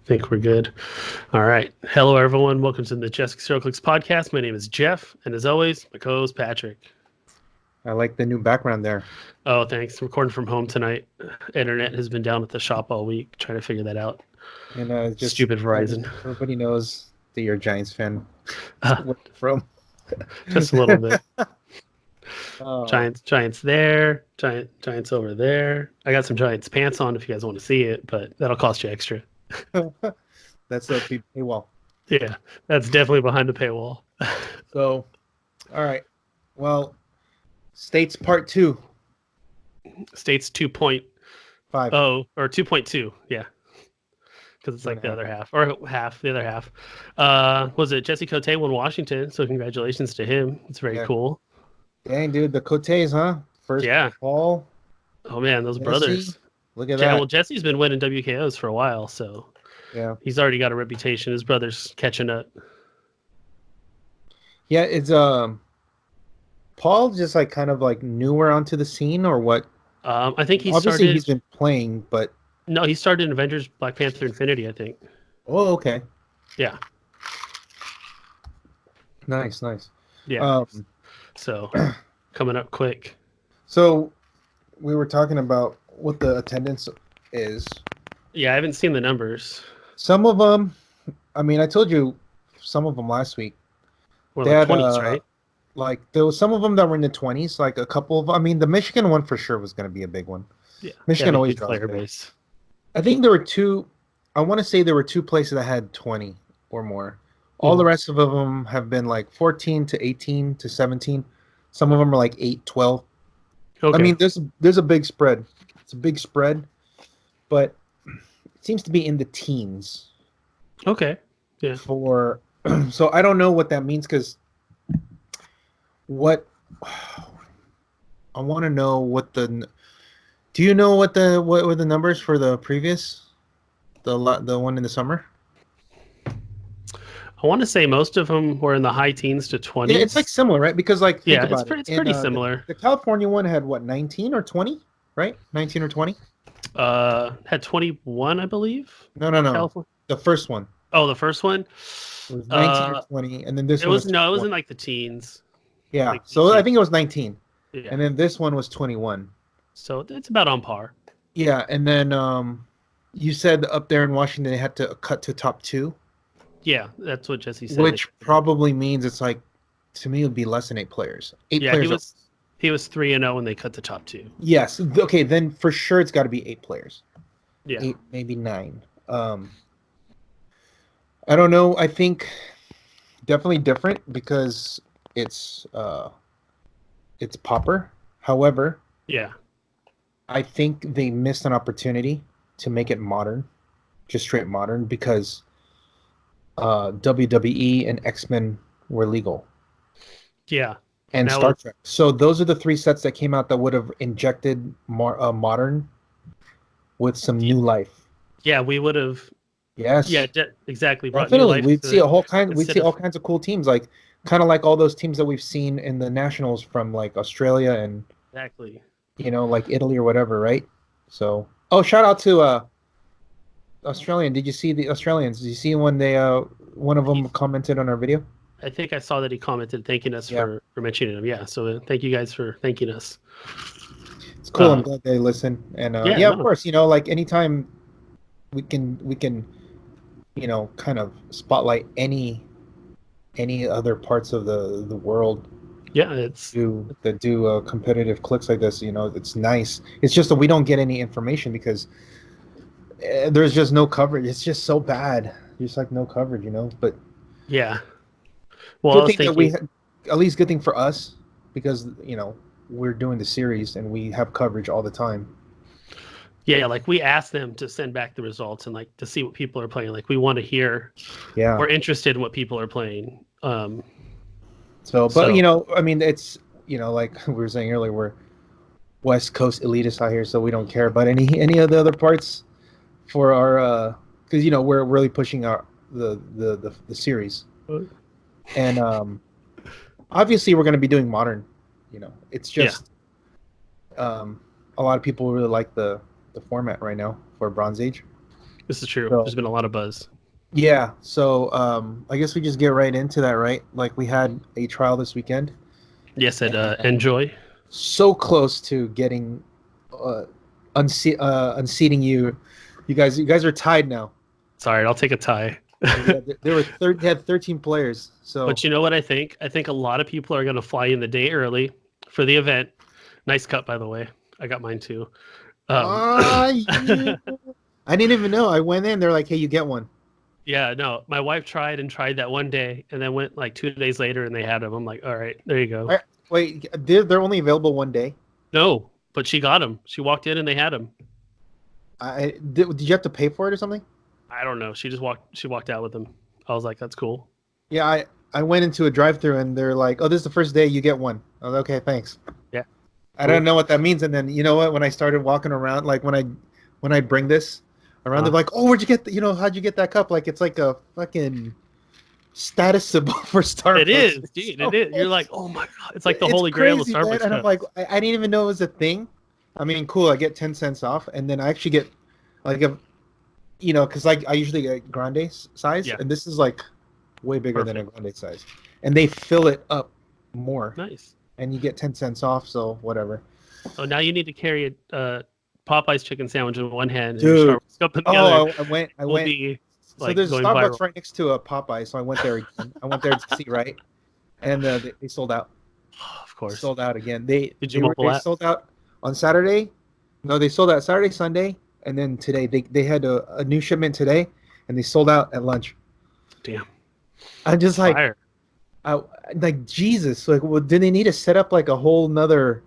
think we're good. All right. Hello, everyone. Welcome to the Majestix Heroclix Podcast. My name is Jeff, and as always, my co-host Patrick. I like the new background there. Oh, thanks. Recording from home tonight. Internet has been down at the shop all week, trying to figure that out. And just stupid Verizon. Everybody knows that you're a Giants fan. Where from? Just a little bit. Giants there. Giants over there. I got some Giants pants on if you guys want to see it, but that'll cost you extra. That's a paywall. Yeah, that's definitely behind the paywall. So, all right. Well, States Part 2. States 2.5. Oh, or 2.2. Yeah. Because it's like the other half. Or the other half. Was it Jesse Cote won Washington? So congratulations to him. It's very cool. Dang, dude. The Cotes, huh? First fall. Oh, man. Those brothers. Look at that. Well, Jesse's been winning WKOs for a while, so he's already got a reputation. His brother's catching up. Yeah, it's Paul just like kind of like newer onto the scene or what? I think he's been playing, but no, he started in Avengers, Black Panther, Infinity, I think. Oh, okay. Yeah. Nice. Yeah. So coming up quick. So we were talking about what the attendance is. Yeah, I haven't seen the numbers. Some of them, I mean, I told you some of them last week. Were like 20s, right? Like there was some of them that were in the 20s. Like a couple of, I mean, the Michigan one for sure was going to be a big one. Yeah, Michigan always draws player big. base. I think there were two. I want to say there were two places that had 20 or more. All the rest of them have been like 14 to 18 to 17. Some of them are like 8, 12. Okay. I mean, there's a big spread. It's a big spread, but it seems to be in the teens. Okay. Yeah. So I don't know what that means because I want to know what the. Do you know what were the numbers for the previous, the one in the summer? I want to say most of them were in the high teens to 20s. Yeah, it's like similar, right? Because like think about it's pretty similar. The California one had what, 19 or 20, right? 19 or 20. Had 21, I believe. No. California. The first one. Oh, the first one. It was 19 or 20, and then this one was it was in like the teens. Yeah, like so I think it was 19. Yeah. And then this one was 21. So it's about on par. Yeah, and then you said up there in Washington they had to cut to top 2. Yeah, that's what Jesse said. Which probably means it's like, to me, it would be less than 8 players. 8 players. He was 3-0 when they cut the top 2. Yes. Okay, then for sure it's got to be 8 players. Yeah. 8, maybe 9. I don't know. I think definitely different because it's Pauper. However, I think they missed an opportunity to make it modern, just straight modern, because WWE and X-Men were legal. Yeah. And Star Trek. So those are the 3 sets that came out that would have injected more modern with some new life. Yeah, we would have. Yes. Yeah, exactly. Definitely. We'd see all kinds of cool teams, like kind of like all those teams that we've seen in the Nationals from like Australia and exactly. Like Italy or whatever, right? So, shout out to Australian. Did you see the Australians? Did you see when they one of them commented on our video? I think I saw that he commented thanking us for mentioning him. Yeah, so thank you guys for thanking us. It's cool. I'm glad they listen. And of course, like anytime we can kind of spotlight any other parts of the world. Yeah, that do competitive clicks like this. It's nice. It's just that we don't get any information because there's just no coverage. It's just so bad. Just like no coverage, But yeah. Well, good thing at least good thing for us because we're doing the series and we have coverage all the time. Yeah, like we asked them to send back the results and like to see what people are playing. Like we want to hear. Yeah. We're interested in what people are playing. I mean, it's like we were saying earlier, we're West Coast elitists out here, so we don't care about any of the other parts for our because we're really pushing our the series, and obviously we're going to be doing modern. It's just a lot of people really like the format right now for Bronze Age. This is true. So, There's been a lot of buzz. Yeah, so I guess we just get right into that, right? Like we had a trial this weekend. Yes, enjoy. So close to getting unseating you. You guys are tied now. Sorry, I'll take a tie. Yeah, they had 13 players. So, but you know what I think? I think a lot of people are going to fly in the day early for the event. Nice cut, by the way. I got mine too. yeah. I didn't even know. I went in. They're like, "Hey, you get one." Yeah, no. My wife tried that one day, and then went like 2 days later, and they had them. I'm like, all right, there you go. Wait, they're only available one day? No, but she got them. She walked in, and they had them. Did you have to pay for it or something? I don't know. She walked out with them. I was like, that's cool. Yeah, I went into a drive-thru, and they're like, "Oh, this is the first day you get one." I was like, "Okay, thanks." Yeah. I don't know what that means, and then you know what? When I started walking around, like when I bring this around, they're like, "Oh, where'd you get how'd you get that cup?" Like it's like a fucking status symbol for Starbucks. It is, dude. It is. You're like, oh my god, it's like the holy grail of Starbucks. And I'm like, I didn't even know it was a thing. I mean, cool. I get 10 cents off, and then I actually get like because like I usually get grande size, and this is like way bigger than a grande size, and they fill it up more. Nice. And you get 10 cents off, so whatever. Oh, now you need to carry a Popeye's chicken sandwich in one hand. Dude. And Starbucks cup in the other. I went. So there's a Starbucks right next to a Popeye, so I went there again. I went there to see, right? And they sold out. Of course. Sold out again. Did you they sold out on Saturday. No, they sold out Saturday, Sunday, and then today. They had a new shipment today, and they sold out at lunch. Damn. I'm just Fire. like Jesus. Like, well, do they need to set up like a whole nother?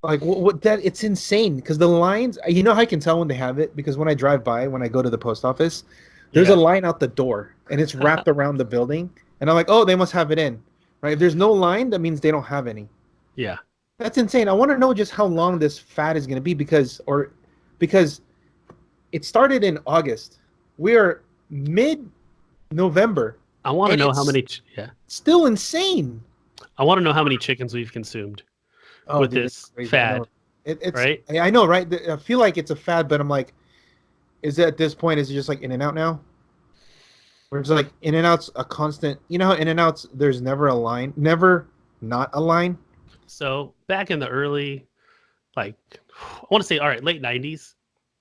Like what that it's insane because the lines, you know how I can tell when they have it because when I drive by, when I go to the post office, there's a line out the door and it's wrapped around the building and I'm like, oh, they must have it in, right? If there's no line, that means they don't have any. Yeah, that's insane. I want to know just how long this fad is going to be because it started in August. We are mid-November. I want to know how many. Still insane. I want to know how many chickens we've consumed. With this fad, it's right? I know, right? I feel like it's a fad, but I'm like, is it at this point? Is it just like In and Out now? Where it's like In and Out's a constant. You know how In and Out's there's never a line, never not a line. So back in the early, like I want to say, all right, late '90s,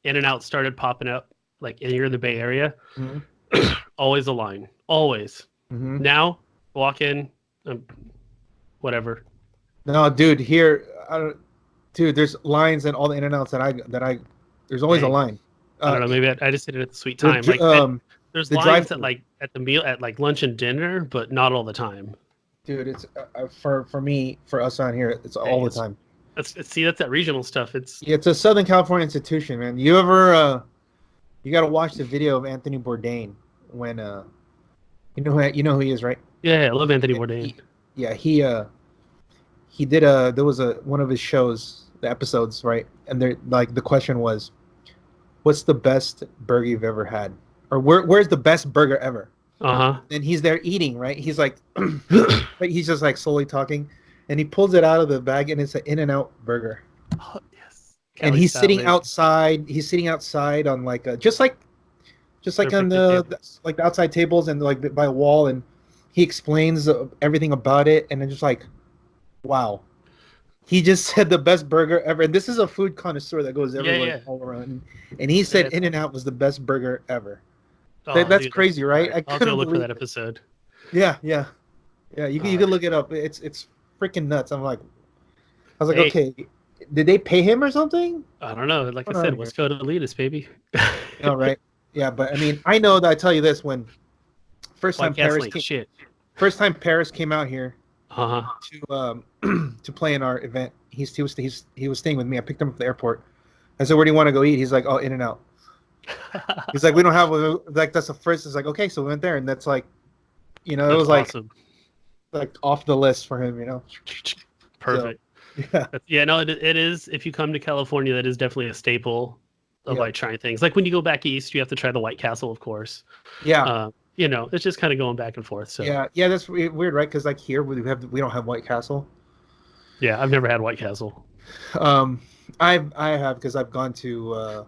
In and Out started popping up. Like you're in the Bay Area, always a line, always. Now walk in, whatever. No, dude, there's lines and all the In and Outs that I there's always a line. I don't know, maybe I just did it at the sweet time. There's the lines at the meal at like lunch and dinner, but not all the time. Dude, it's for us on here, it's all the time. That's that regional stuff. It's a Southern California institution, man. You ever you got to watch the video of Anthony Bourdain when you know who he is, right? Yeah, I love Anthony Bourdain. He did there was one of his shows, the episodes, right? And they're like the question was, what's the best burger you've ever had? Or where's the best burger ever? And he's there eating, right? He's like but he's just like slowly talking and he pulls it out of the bag and it's an In-N-Out burger. Oh, yes. And he's sitting outside on like just like on the like the outside tables and like by a wall and he explains everything about it and then just like wow. He just said the best burger ever. And this is a food connoisseur that goes everywhere all around. And he said In-N-Out was the best burger ever. Oh, that's crazy, right? I'll go look for that episode. Yeah. You can look it up. It's freaking nuts. I was like, okay, did they pay him or something? I don't know. Like I said, West Coast elitist, baby. All right. Yeah, but I mean, I know that I tell you this when first time Paris came out here. To play in our event. He was staying with me. I picked him up at the airport. I said, "Where do you want to go eat?" He's like, "Oh, In and Out." He's like, "We don't have like that's the first." It's like, okay, so we went there, and that's like, it was awesome. like off the list for him, Perfect. So, yeah. No, it is. If you come to California, that is definitely a staple of like trying things. Like when you go back east, you have to try the White Castle, of course. Yeah. It's just kind of going back and forth. So yeah, that's weird, right? Because like here we don't have White Castle. Yeah, I've never had White Castle. I have because I've gone to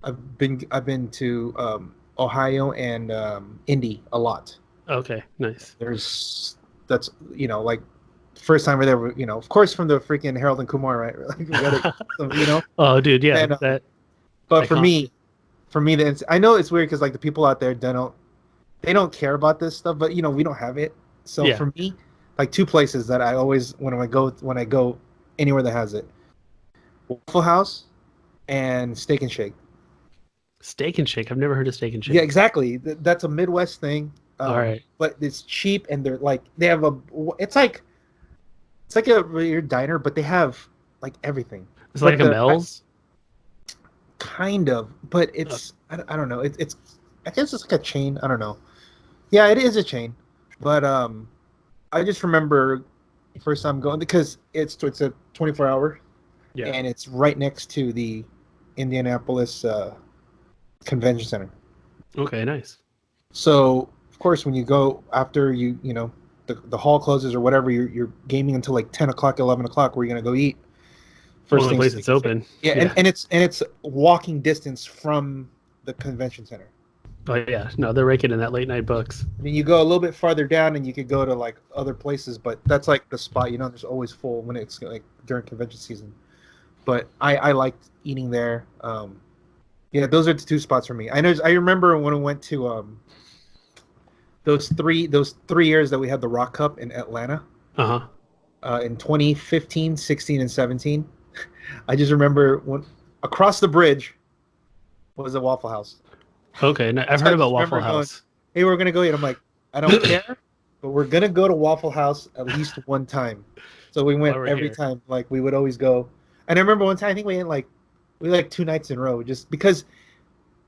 I've been to Ohio and Indy a lot. Okay, nice. That's like first time we're there. Of course from the freaking Harold and Kumar, right? Like we gotta, Oh, dude, yeah. And That but iconic. for me, I know it's weird because like the people out there they don't care about this stuff, but we don't have it. So Yeah. for me, like two places that I always when I go anywhere that has it, Waffle House and Steak and Shake. Steak and Shake. I've never heard of Steak and Shake. Yeah, exactly. That's a Midwest thing. All right. But it's cheap and they're like they have it's like a weird diner, but they have like everything. It's like a Mel's. Kind of, but it's I don't know. It's I guess it's like a chain. I don't know. Yeah, it is a chain, but I just remember first time going because it's a 24-hour, Yeah. and it's right next to the Indianapolis Convention Center. Okay, nice. So of course, when you go after the hall closes or whatever, you're gaming until like 10 o'clock, 11 o'clock. Where you're gonna go eat. First place it's open. Yeah. And it's walking distance from the convention center. Oh yeah, no, they're raking in that late night bucks. I mean, you go a little bit farther down, and you could go to like other places, but that's like the spot. There's always full when it's like during convention season. But I liked eating there. Yeah, those are the two spots for me. I remember when we went to those three years that we had the Rock Cup in Atlanta. In 2015, 16, and 17. I just remember when across the bridge was a Waffle House. Okay, I've heard about Waffle House. Hey, we're gonna go eat. I'm like, I don't care, but we're gonna go to Waffle House at least one time. So we went every time. Like we would always go. And I remember one time I think we went 2 nights in a row just because.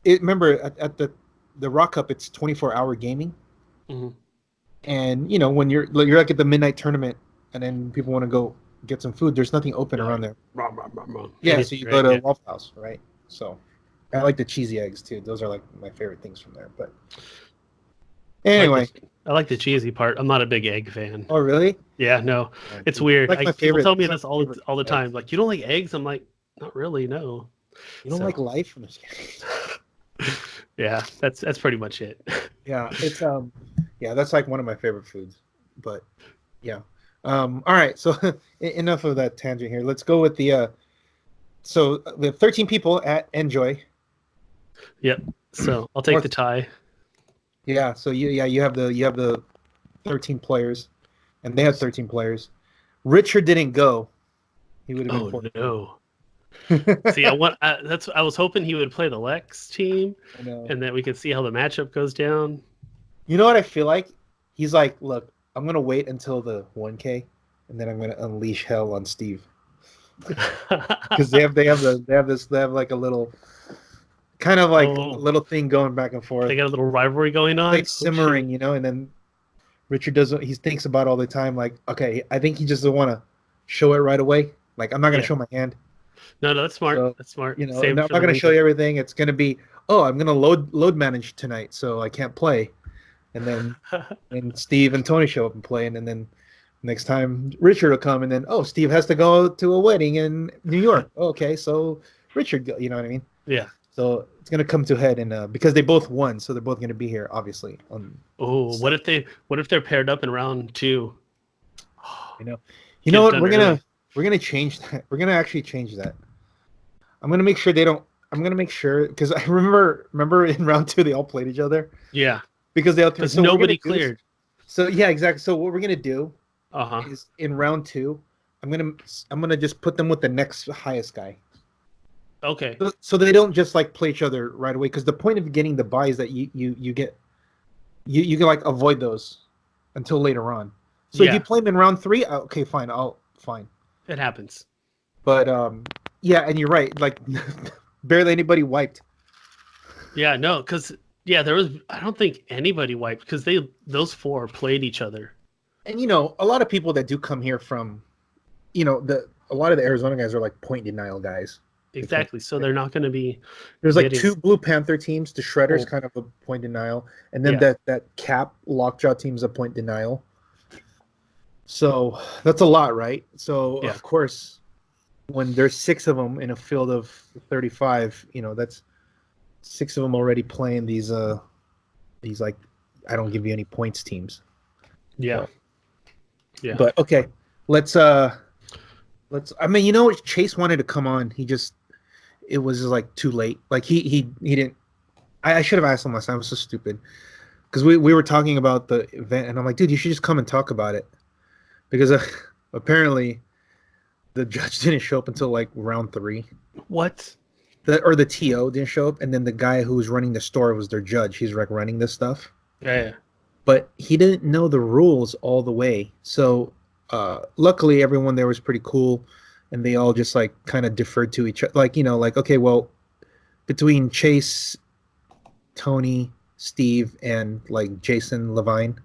Remember at the Rock Cup, it's 24-hour gaming. Mm-hmm. And when you're like at the midnight tournament, and then people want to go get some food, there's nothing open around there. Yeah, so you go to Waffle House, right? So I like the cheesy eggs too. Those are like my favorite things from there. But anyway, I like the cheesy part. I'm not a big egg fan. Oh, really? Yeah, no, it's weird. People tell me this all the time. Eggs. Like, you don't like eggs? I'm like, not really. No. You don't like life? Yeah, that's pretty much it. Yeah, it's that's like one of my favorite foods. But yeah. All right, so enough of that tangent here. Let's go with the so we have 13 people at Enjoy. Yep. So I'll take the tie. Yeah, so you have the 13 players, and they have 13 players. Richard didn't go. He would have been 14. No. See, I was hoping he would play the Lex team, and that we could see how the matchup goes down. You know what I feel like? He's like, look, I'm gonna wait until the 1K, and then I'm gonna unleash hell on Steve. Because they have like a little, kind of like a little thing going back and forth. They got a little rivalry going on, like simmering, and then Richard he thinks about it all the time. Like, okay, I think he just doesn't want to show it right away. Like, I'm not gonna show my hand. No, that's smart. So, that's smart. I'm not going to show you everything. It's going to be, I'm going to load manage tonight, so I can't play. And then and Steve and Tony show up and play, and then next time Richard will come, and then Steve has to go to a wedding in New York. Okay, so Richard, you know what I mean? Yeah. So it's going to come to a head, and because they both won, so they're both going to be here, obviously. What if they're paired up in round 2? You know what? We're gonna change that. We're gonna actually change that. I'm gonna make sure they don't. I'm gonna make sure because I remember in round 2 they all played each other. Yeah. Because nobody cleared. So yeah, exactly. So what we're gonna do is in round 2, I'm gonna just put them with the next highest guy. Okay. So they don't just like play each other right away. Because the point of getting the buy is that you can like avoid those until later on. So if you play them in round 3, okay, fine. Fine. It happens. But yeah, and you're right. Like, barely anybody wiped. Yeah, no, because I don't think anybody wiped because those 4 played each other. And a lot of people that do come here from, a lot of the Arizona guys are like point denial guys. Exactly. So they're not going to be. There's like 2 Blue Panther teams. The Shredder's kind of a point denial, and then that Cap Lockjaw team's a point denial. So that's a lot, right? So of course, when there's 6 of them in a field of 35, 6 of them already playing these like I don't give you any points teams. Yeah. So, yeah. But okay, let's. I mean, you know, Chase wanted to come on. It was just like too late. Like he didn't. I should have asked him last time. I was so stupid because we were talking about the event, and I'm like, dude, you should just come and talk about it because apparently the judge didn't show up until like round 3. What? The TO didn't show up, and then the guy who was running the store was their judge. He's like running this stuff. Yeah. But he didn't know the rules all the way. So luckily everyone there was pretty cool, and they all just like kind of deferred to each other. Like, you know, like, okay, well, between Chase, Tony, Steve, and like Jason Levine,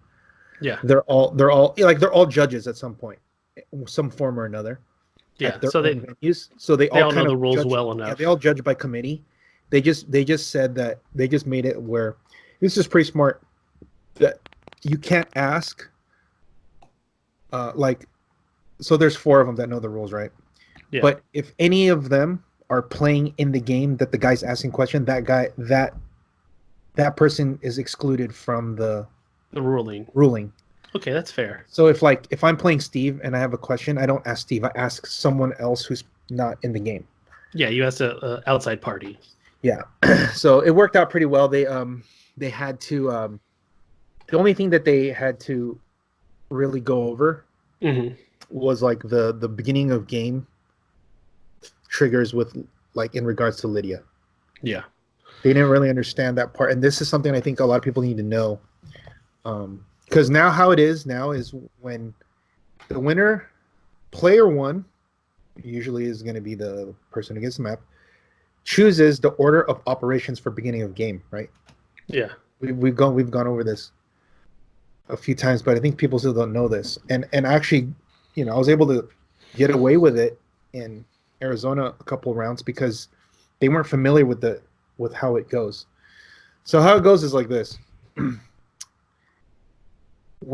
Yeah. they're all judges at some point, some form or another. Yeah. So they all know the rules well enough. Yeah, they all judge by committee. They just said that they just made it where this is pretty smart, that you can't ask so there's 4 of them that know the rules, right? Yeah. But if any of them are playing in the game that the guy's asking question, that person is excluded from the ruling. Okay, that's fair. So if I'm playing Steve and I have a question, I don't ask Steve. I ask someone else who's not in the game. Yeah, you asked a outside party. Yeah. So it worked out pretty well. They had to the only thing that they had to really go over was like the beginning of game triggers with like in regards to Lydia. Yeah. They didn't really understand that part, and this is something I think a lot of people need to know. Because now how it is now is when the winner, player 1, usually is going to be the person who gets the map, chooses the order of operations for beginning of game, right? Yeah. We've gone over this a few times, but I think people still don't know this. And actually, you know, I was able to get away with it in Arizona a couple of rounds because they weren't familiar with how it goes. So how it goes is like this.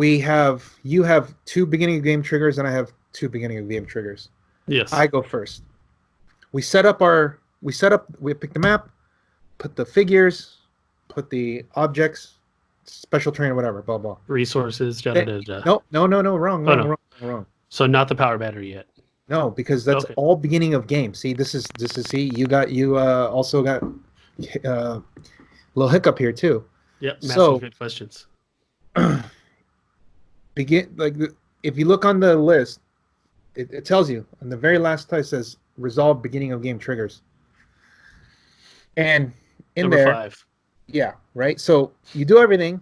You have 2 beginning of game triggers, and I have 2 beginning of game triggers. Yes. I go first. We pick the map, put the figures, put the objects, special terrain, whatever, blah blah. Resources, No, wrong. So not the power battery yet. No, because that's all beginning of game. See, this is you also got a little hiccup here too. Yep. So good questions. If you look on the list, it tells you on the very last time it says resolve beginning of game triggers. And in Number there, 5. Yeah, right. So you do everything.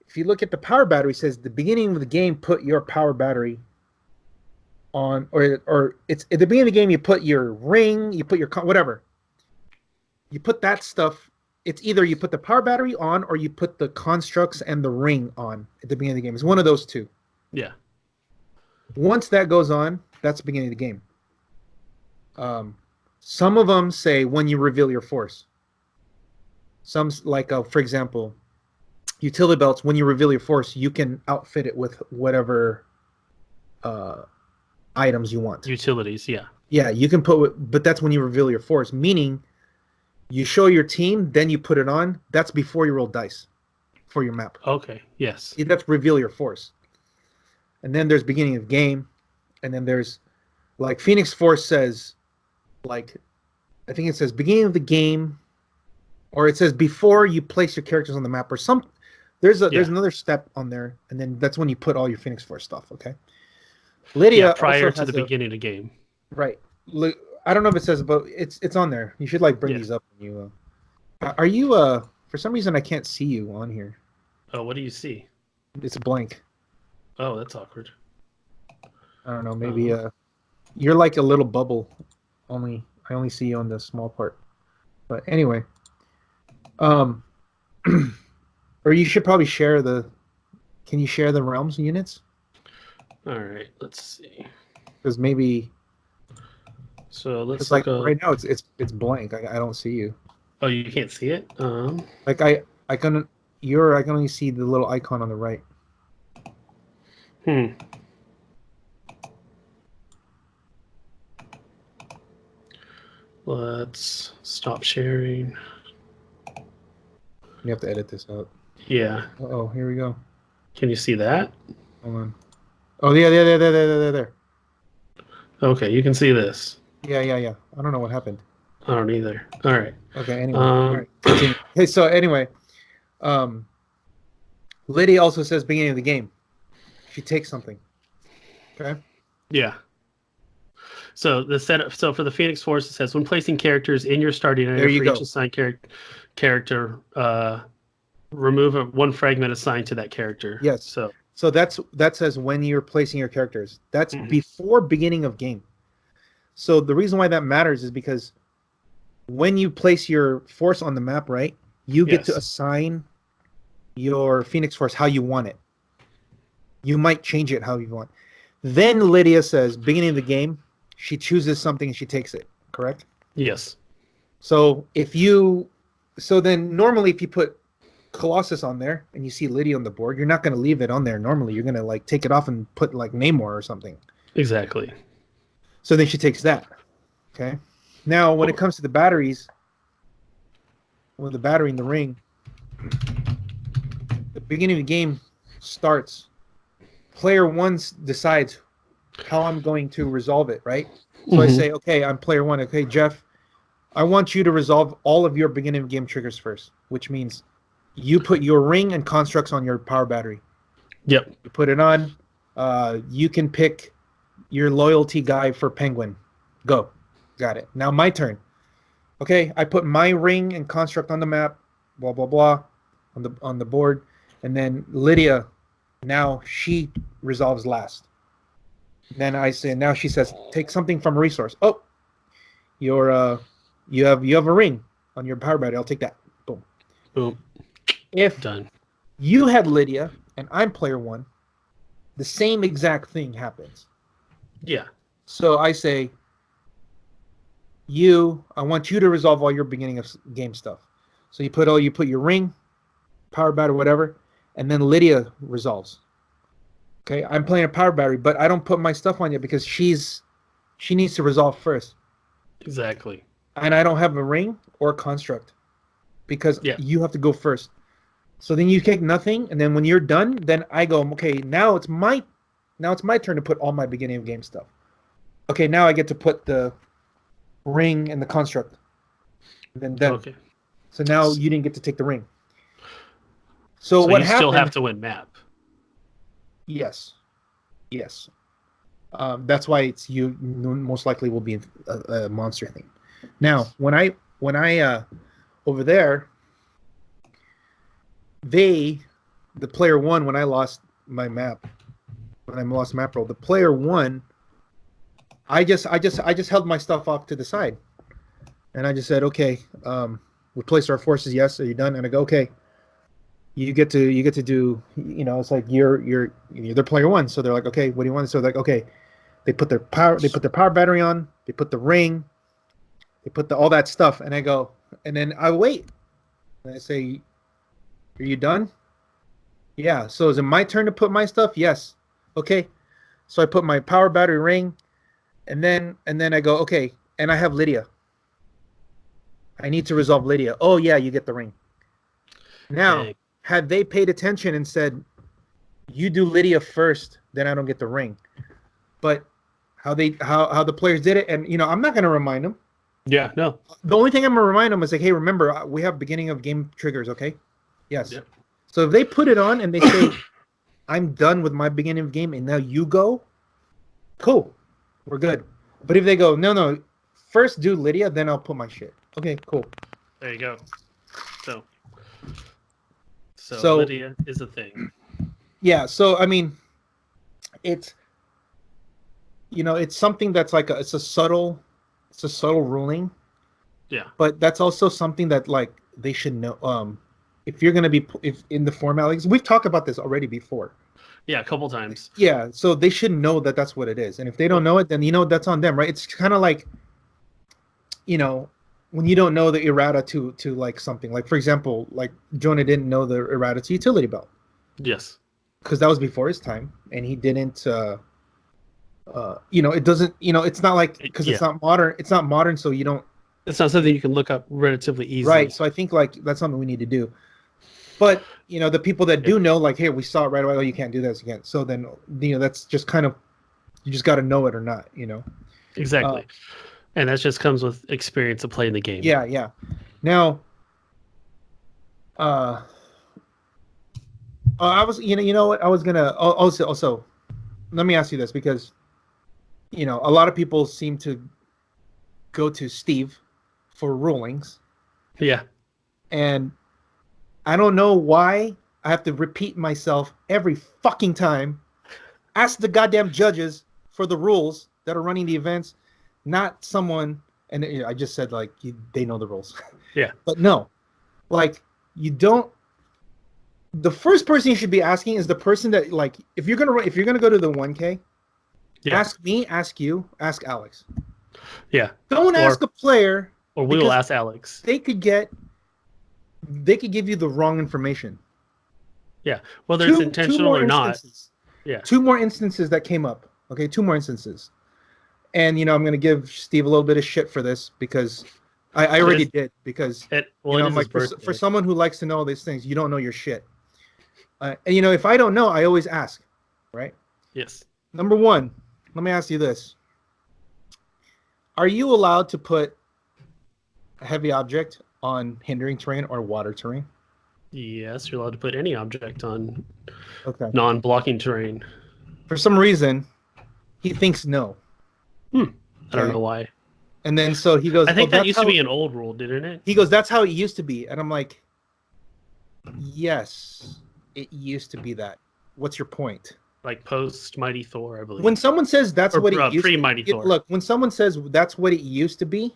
If you look at the power battery, it says the beginning of the game, put your power battery on, or it's at the beginning of the game, you put your ring, you put your whatever. You put that stuff. It's either you put the power battery on or you put the constructs and the ring on at the beginning of the game. It's one of those 2. Yeah. Once that goes on, that's the beginning of the game. Some of them say when you reveal your force. Some, like, for example, utility belts, when you reveal your force, you can outfit it with whatever items you want. Utilities, yeah. Yeah, you can but that's when you reveal your force, meaning you show your team, then you put it on. That's before you roll dice for your map. Okay, yes. That's reveal your force. And then there's beginning of game, and then there's, like, Phoenix Force says, like, I think it says beginning of the game, or it says before you place your characters on the map, or there's another step on there, and then that's when you put all your Phoenix Force stuff. Okay. Lydia prior to the beginning of the game. Right. I don't know if it says, but it's on there. You should like bring these up when you. Are you for some reason I can't see you on here. Oh, what do you see? It's blank. Oh, that's awkward. I don't know. Maybe you're like a little bubble. I only see you on the small part. But anyway, or you should probably share the. Can you share the realms units? All right, let's see. Because maybe. So let's like right now it's blank. I don't see you. Oh, you can't see it. Like I can only see the little icon on the right. Let's stop sharing. You have to edit this out. Yeah. Oh, here we go. Can you see that? Hold on. Oh, yeah, there. Okay, you can see this. Yeah. I don't know what happened. I don't either. All right. Okay, anyway. All right, continue. Hey, so anyway, Lydia also says beginning of the game. She takes something. Okay. Yeah. So the setup. So for the Phoenix Force, it says when placing characters in your starting area for each assigned character, remove one fragment assigned to that character. Yes. So that says when you're placing your characters. That's before beginning of game. So the reason why that matters is because when you place your force on the map, right, you get to assign your Phoenix Force how you want it. You might change it how you want. Then Lydia says, beginning of the game, she chooses something and she takes it, correct? Yes. So then normally if you put Colossus on there and you see Lydia on the board, you're not going to leave it on there normally. You're going to like take it off and put like Namor or something. Exactly. So then she takes that. Okay. Now, when it comes to the batteries, with the battery in the ring, the beginning of the game starts. Player one decides how I'm going to resolve it, right? So I say, okay, I'm player one. Okay, Jeff, I want you to resolve all of your beginning of game triggers first, which means you put your ring and constructs on your power battery. Yep. You put it on. You can pick your loyalty guy for Penguin. Go. Got it. Now my turn. Okay, I put my ring and construct on the map, blah, blah, blah, on the board. And then Lydia, now she resolves last. Then I say, now she says, take something from a resource. Oh, you have a ring on your power battery. I'll take that. Boom. Boom. If done, you had Lydia and I'm player one, the same exact thing happens. Yeah. So I say, I want you to resolve all your beginning of game stuff. So you put your ring, power battery, whatever, and then Lydia resolves. Okay, I'm playing a power battery, but I don't put my stuff on yet because she needs to resolve first. Exactly. And I don't have a ring or a construct because you have to go first. So then you take nothing, and then when you're done, then I go, okay, now it's my turn to put all my beginning of game stuff. Okay, now I get to put the ring and the construct. And then done. Okay. So now you didn't get to take the ring. So what happened? You still have to win map. Yes. That's why you most likely will be a monster thing. Now, when I over there, the player one, when I lost my map, when I lost map roll, the player one, I just held my stuff off to the side, and I just said, okay, we placed our forces. Yes, are you done? And I go, okay. You get to do, it's like you're player one, so they're like, okay, what do you want? So they're like, okay, they put their power battery on, they put the ring, they put all that stuff, and I go, and then I wait, and I say, are you done? Yeah. So is it my turn to put my stuff? Yes. Okay. So I put my power battery ring, and then I go, okay, and I have Lydia. I need to resolve Lydia. Oh yeah, you get the ring. Now. Okay. Had they paid attention and said, you do Lydia first, then I don't get the ring. But how the players did it, and I'm not going to remind them. Yeah, no. The only thing I'm going to remind them is like, hey, remember, we have beginning of game triggers, okay? Yes. Yep. So if they put it on and they say, I'm done with my beginning of game and now you go, cool, we're good. But if they go, no, first do Lydia, then I'll put my shit. Okay, cool. There you go. So Lydia is a thing. Yeah, so I mean, it's something that's like it's a subtle ruling. Yeah. But that's also something that like they should know. If you're gonna be in the formalities, we've talked about this already before. Yeah, a couple times. Yeah, so they should know that that's what it is, and if they don't know it, then that's on them, right? It's kind of like, when you don't know the errata to like something, like for example, like Jonah didn't know the errata to utility belt. Yes. Because that was before his time, and he didn't. It doesn't. It's not like because it's not modern. It's not modern, so you don't. It's not something you can look up relatively easily. Right. So I think like that's something we need to do. But the people that do know, like, hey, we saw it right away. Oh, you can't do this again. So then, that's just kind of, you just got to know it or not. Exactly, and that just comes with experience of playing the game. Yeah. Now, I was, you know what? I was gonna also. Let me ask you this, because, a lot of people seem to go to Steve for rulings. Yeah. And I don't know why I have to repeat myself every fucking time. Ask the goddamn judges for the rules that are running the events, not someone. And I just said, like, they know the rules. Yeah. But no, like, you don't. The first person you should be asking is the person that, like, if you're gonna go to the 1K, ask me, ask you, ask Alex. Yeah. Don't ask a player. Or we will ask Alex. They could give you the wrong information. Yeah, whether it's intentional or not. Yeah. 2 more instances that came up. Okay, 2 more instances. And, I'm going to give Steve a little bit of shit for this, because I already did. Because, I'm like, for someone who likes to know these things, you don't know your shit. And, if I don't know, I always ask, right? Yes. Number 1, let me ask you this. Are you allowed to put a heavy object on hindering terrain or water terrain? Yes, you're allowed to put any object on non-blocking terrain. For some reason, he thinks no. I don't know why. And then so he goes, I think that used to be an old rule, didn't it? He goes, that's how it used to be. And I'm like, yes, it used to be that. What's your point? Like post Mighty Thor, I believe. When someone says that's what it used to pre-Mighty Thor. Look, when someone says that's what it used to be,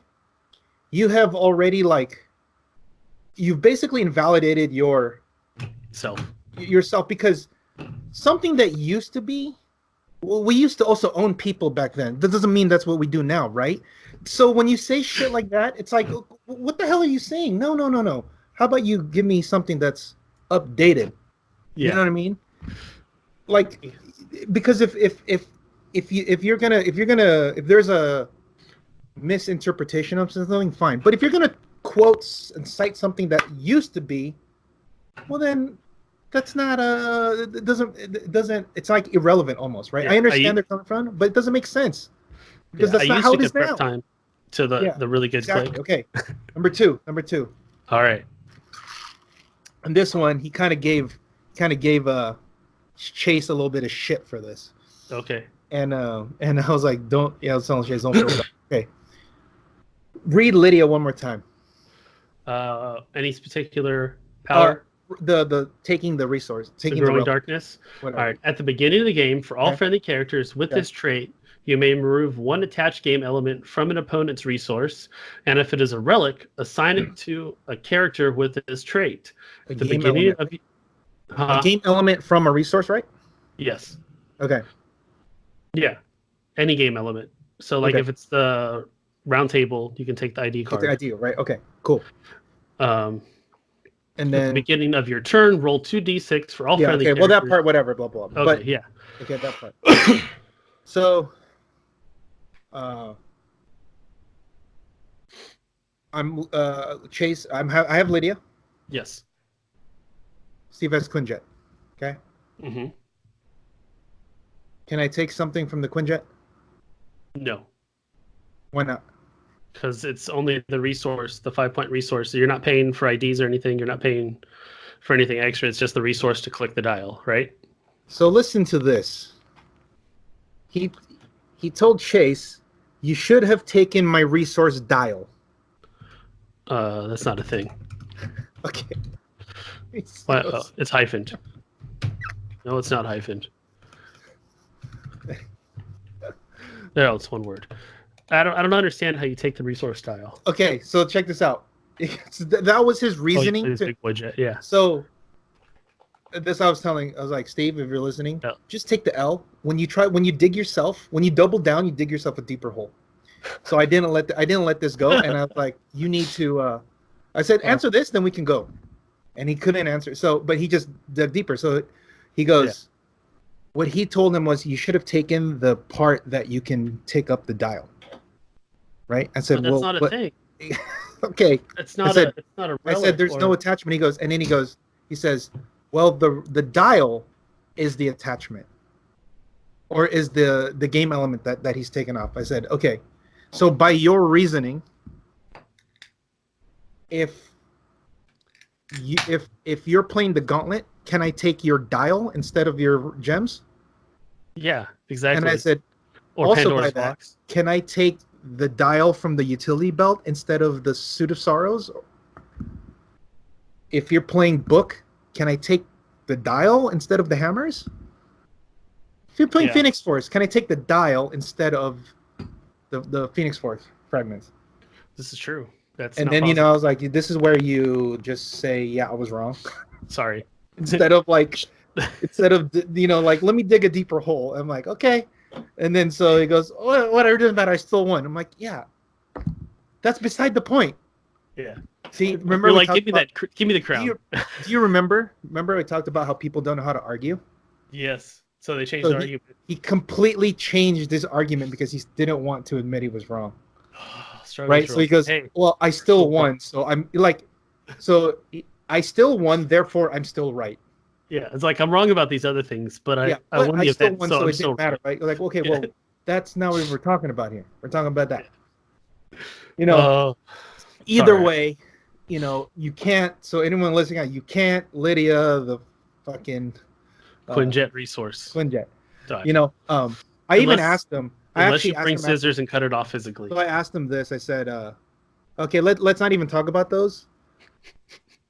you have already, like, you've basically invalidated yourself, because something that used to be, well, we used to also own people back then. That doesn't mean that's what we do now, right? So when you say shit like that, it's like, what the hell are you saying? No. How about you give me something that's updated? Yeah. You know what I mean? Like, because if there's a misinterpretation of something, fine. But if you're gonna quote and cite something that used to be, well, then that's not it doesn't it's like irrelevant almost, right? Yeah, I understand they're coming from, but it doesn't make sense, because that's not how it is now. Time to the really good click. Okay. Number two. All right. And this one, he kind of gave Chase a little bit of shit for this. Okay. And I was like, I was telling Chase, don't feel bad. Okay. Read Lydia one more time. Any particular power? The taking the resource, taking the growing darkness. Whatever. All right. At the beginning of the game, for all friendly characters with this trait, you may remove 1 attached game element from an opponent's resource, and if it is a relic, assign it to a character with this trait. A game element from a resource, right? Yes. Okay. Yeah. Any game element. So, like, if it's the round table, you can take the ID card. Take the ID, right? Okay. Cool. And then at the beginning of your turn, roll 2d6 for all friendly characters. Well, that part, whatever, blah blah. Okay. But, yeah. Okay, that part. So, I'm Chase. I have Lydia. Yes. Steve has Quinjet. Okay. Mm-hmm. Can I take something from the Quinjet? No. Why not? Because it's only the resource, the 5-point resource. So you're not paying for IDs or anything. You're not paying for anything extra. It's just the resource to click the dial, right? So listen to this. He told Chase, you should have taken my resource dial. That's not a thing. Okay. It's hyphened. No, it's not hyphened. No, it's one word. I don't understand how you take the resource dial. Okay, so check this out. That was his reasoning. Big widget, yeah. So this I was like, Steve, if you're listening, just take the L. When you dig yourself, when you double down, you dig yourself a deeper hole. So I didn't let this go, and I was like, you need to. I said, answer this, then we can go, and he couldn't answer. So, but he just dug deeper. So he goes. What he told him was, you should have taken the part that you can take up the dial. Right? I said, but that's not a thing. Okay. It's not a relic. I said, there's no attachment. He goes, He says, well, the dial is the attachment, or is the game element that he's taken off. I said, okay, so by your reasoning, if you're playing the gauntlet, can I take your dial instead of your gems? Yeah, exactly. And I said, or also Pandora's by that, box. can I take the dial from the utility belt instead of the Suit of Sorrows? If you're playing book, can I take the dial instead of the hammers? If you're playing Phoenix Force, can I take the dial instead of the Phoenix Force fragments? This is true. That's and then possible. I was like, this is where you just say, yeah, I was wrong. Sorry. instead of like let me dig a deeper hole. I'm like, okay. And then so he goes, oh, whatever, doesn't matter, I still won. I'm like, yeah, that's beside the point. Yeah. See, remember, you're like, give me the crown. Do you remember we talked about how people don't know how to argue? Yes. So they changed the argument. He completely changed his argument because he didn't want to admit he was wrong. Right? So he goes, hey, well, I still won. So I'm like, I still won, therefore I'm still right. Yeah, it's like, I'm wrong about these other things, but I won the event, won, so it didn't matter, right? Like, okay, well, that's not what we're talking about here. We're talking about that. Either way, you can't. So anyone listening, you can't Lydia the fucking Quinjet resource. Quinjet. I even asked him. Unless you bring scissors and cut it off physically. So I asked him this. I said, okay, let's not even talk about those.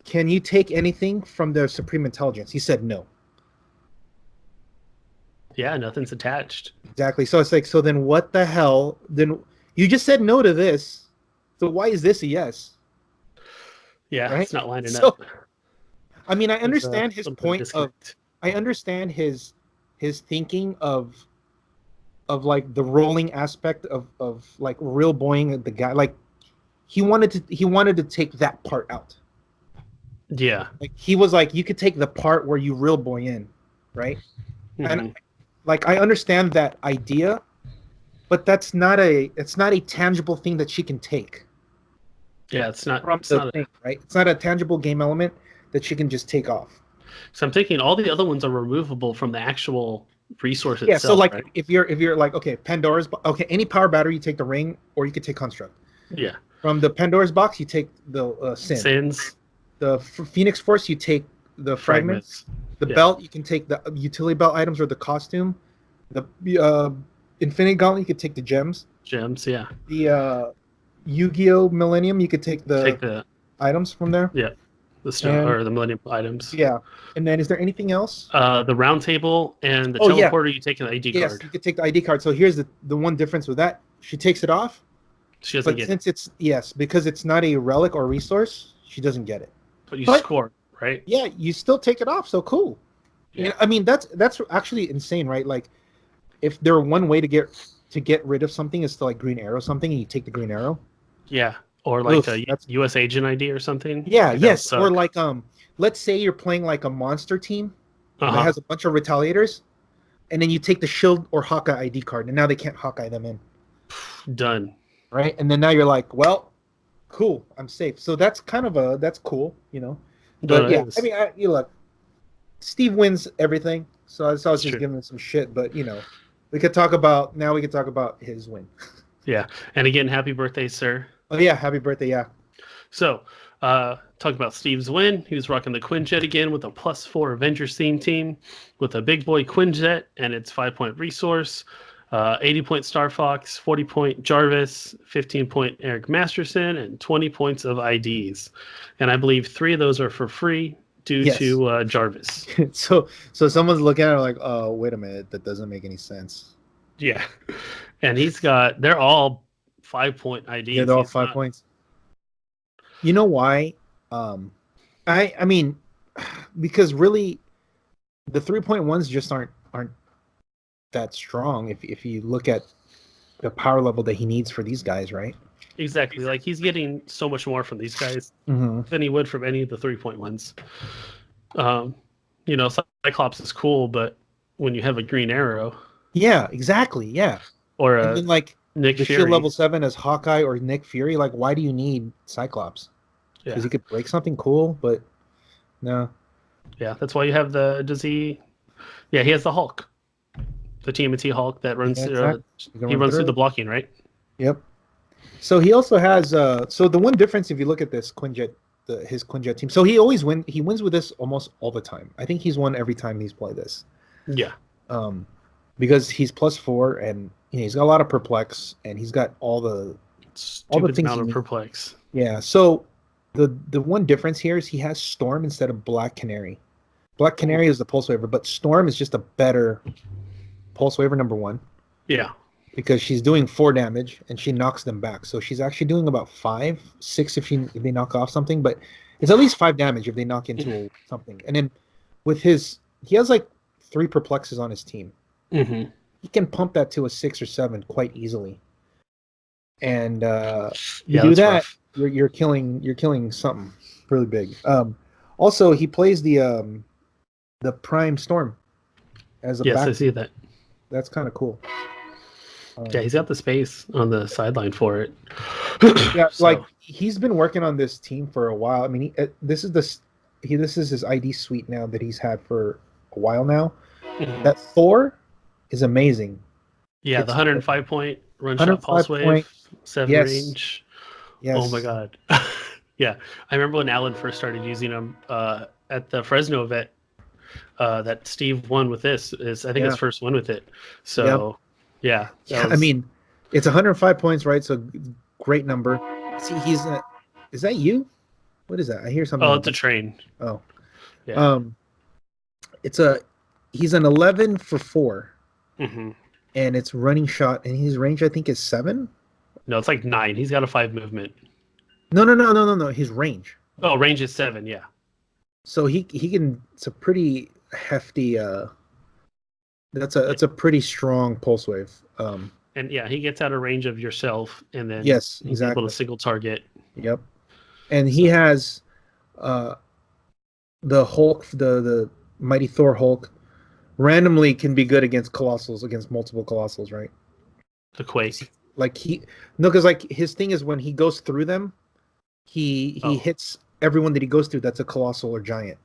Can you take anything from the Supreme Intelligence? He said no. Yeah, nothing's attached. Exactly. So it's like, so then what the hell? Then you just said no to this. So why is this a yes? Yeah, right? It's not lining up. I mean, I understand his point of. I understand his thinking of like the rolling aspect of like real boying the guy. Like he wanted to take that part out. Yeah. Like he was like, you could take the part where you real boy in, right? Mm-hmm. And like I understand that idea, but it's not a tangible thing that she can take. Yeah, it's not right? It's not a tangible game element that she can just take off. So I'm thinking all the other ones are removable from the actual resource itself. Yeah, so like right? if you're like, okay, Pandora's any power battery, you take the ring, or you could take construct. Yeah. From the Pandora's box, you take the sins. The Phoenix Force, you take the fragments. The belt, you can take the utility belt items or the costume. The Infinity Gauntlet, you could take the gems. Gems, yeah. The Yu-Gi-Oh! Millennium, you could take the items from there. Yeah. The stone or the Millennium items. Yeah. And then is there anything else? The round table and the teleporter, you take an ID card. Yes, you could take the ID card. So here's the one difference with that. She takes it off. She doesn't get it. Because it's not a relic or resource, she doesn't get it. But score, right? Yeah, you still take it off, so cool. Yeah. I mean, that's actually insane, right? Like, if there were one way to get rid of something is to like green arrow something, and you take the green arrow. Yeah, or like the U.S. agent ID or something. Yeah, yes, or like let's say you're playing like a monster team that has a bunch of retaliators, and then you take the Shield or Hawkeye ID card, and now they can't Hawkeye them in. Done. Right, and then now you're like, well. Cool, I'm safe. So that's kind of that's cool, But yeah, I mean, you look, Steve wins everything, so I was just giving him some shit. But we could talk about his win. Yeah, and again, happy birthday, sir. Oh yeah, happy birthday, yeah. So, talking about Steve's win, he was rocking the Quinjet again with a +4 Avengers team with a big boy Quinjet and its 5-point resource. 80-point Star Fox, 40-point Jarvis, 15-point Eric Masterson, and 20 points of IDs. And I believe 3 of those are for free due to Jarvis. So someone's looking at it like, oh, wait a minute, that doesn't make any sense. Yeah. And they're all 5-point IDs. Yeah, they're all 5 points. You know why? I mean, because really, the 3-point ones just aren't that strong if you look at the power level that he needs for these guys, right? Exactly. Like he's getting so much more from these guys than he would from any of the 3-point ones. Cyclops is cool, but when you have a green arrow. Yeah, exactly. Yeah. Or and then, like Nick the Fury. Shield level 7 as Hawkeye or Nick Fury. Like, why do you need Cyclops? Because he could break something cool, but no. Yeah, that's why you have the. Does he? Yeah, he has the Hulk, the TMNT Hulk that runs. Yeah, exactly. He runs through the blocking, right? Yep. So he also has. So the one difference, if you look at this Quinjet, his Quinjet team. So he always win. He wins with this almost all the time. I think he's won every time he's played this. Yeah. Because he's +4 and he's got a lot of perplex and he's got all the things amount of perplex. Yeah. So the one difference here is he has Storm instead of Black Canary. Black Canary is the Pulse Waver, but Storm is just a better Pulse Waver, number 1. Yeah. Because she's doing 4 damage and she knocks them back. So she's actually doing about 5, 6 if they knock off something, but it's at least 5 damage if they knock into something. And then with he has like 3 perplexes on his team. Mm-hmm. He can pump that to a 6 or 7 quite easily. And you do that, you're killing something really big. Also, he plays the Prime Storm as a back. Yes, I see that. That's kind of cool. Yeah, he's got the space on the sideline for it. Yeah, so. Like he's been working on this team for a while. I mean, this is his ID suite now that he's had for a while now. Mm-hmm. That Thor is amazing. Yeah, the 105 point run shot pulse wave, 7 range. Yes. Oh my god. Yeah, I remember when Alan first started using them at the Fresno event. That Steve won with this is I think his first one with it. So yeah. I mean, it's 105 points, right? So great number. See, is that you? What is that? I hear something. Oh, it's a train. Oh, yeah. He's an 11 for 4, mm-hmm. and it's running shot, and his range I think is 7. No, it's like 9. He's got a 5 movement. No. His range. Oh, range is 7. Yeah. So he can. It's a pretty hefty. That's a pretty strong pulse wave. And yeah, he gets out of range of yourself, and then he's able to single target. Yep. And he has the Hulk, the Mighty Thor Hulk, randomly can be good against Colossals, against multiple Colossals, right? The Quake. Because like his thing is when he goes through them, he hits everyone that he goes through that's a Colossal or Giant.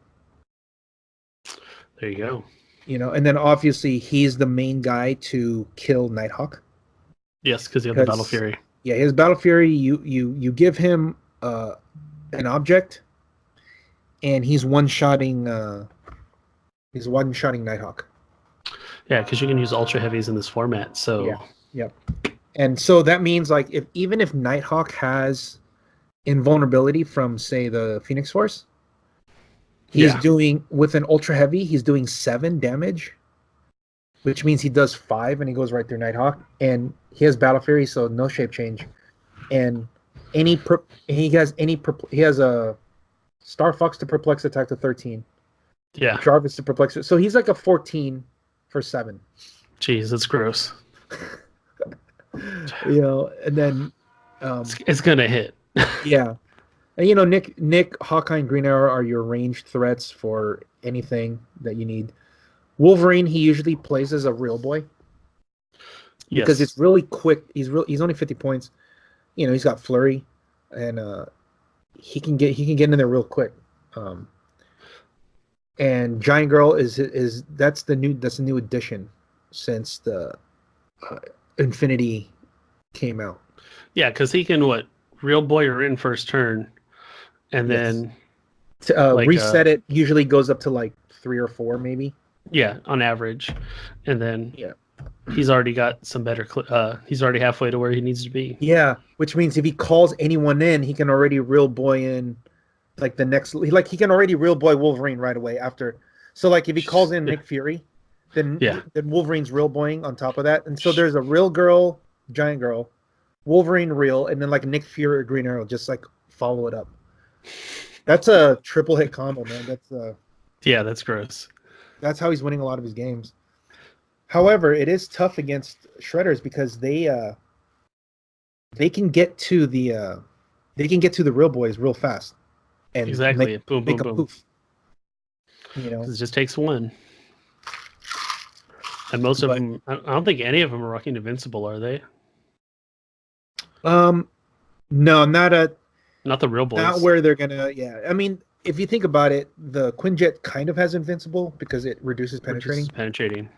There you go. And then obviously he's the main guy to kill Nighthawk. Yes, because he has the Battle Fury. Yeah, his Battle Fury. You give him an object, and he's one-shotting Nighthawk. Yeah, because you can use ultra heavies in this format. So yeah. And so that means like even if Nighthawk has invulnerability from say the Phoenix Force. He's doing, with an ultra heavy, he's doing 7 damage, which means he does 5 and he goes right through Nighthawk. And he has Battle Fury, so no shape change. And he has a Star Fox to perplex attack to 13. Yeah. Jarvis to perplex. So he's like a 14 for 7. Jeez, that's gross. And then it's gonna hit. Yeah. And Nick, Hawkeye, and Green Arrow are your ranged threats for anything that you need. Wolverine, he usually plays as a real boy. Yes. Because it's really quick. He's only 50 points. He's got flurry, and he can get in there real quick. And Giant Girl that's the new addition since the Infinity came out. Yeah, because he can real boy or in first turn. And then reset it usually goes up to like 3 or 4 maybe. Yeah, on average. And then he's already got some better he's already halfway to where he needs to be. Yeah, which means if he calls anyone in, he can already real boy in like the next he can already real boy Wolverine right away after. So like if he calls in Nick Fury, then Wolverine's real boying on top of that. And so there's a real girl, Giant Girl, Wolverine real, and then like Nick Fury or Green Arrow just like follow it up. That's a triple hit combo, man. That's gross. That's how he's winning a lot of his games. However, it is tough against Shredders because they can get to the real boys real fast. And exactly. Boom. Poof. It just takes one. And most of them, I don't think any of them are rocking Invincible, are they? No, not the real boys. Not where they're gonna. Yeah, I mean, if you think about it, the Quinjet kind of has invincible because it reduces penetrating.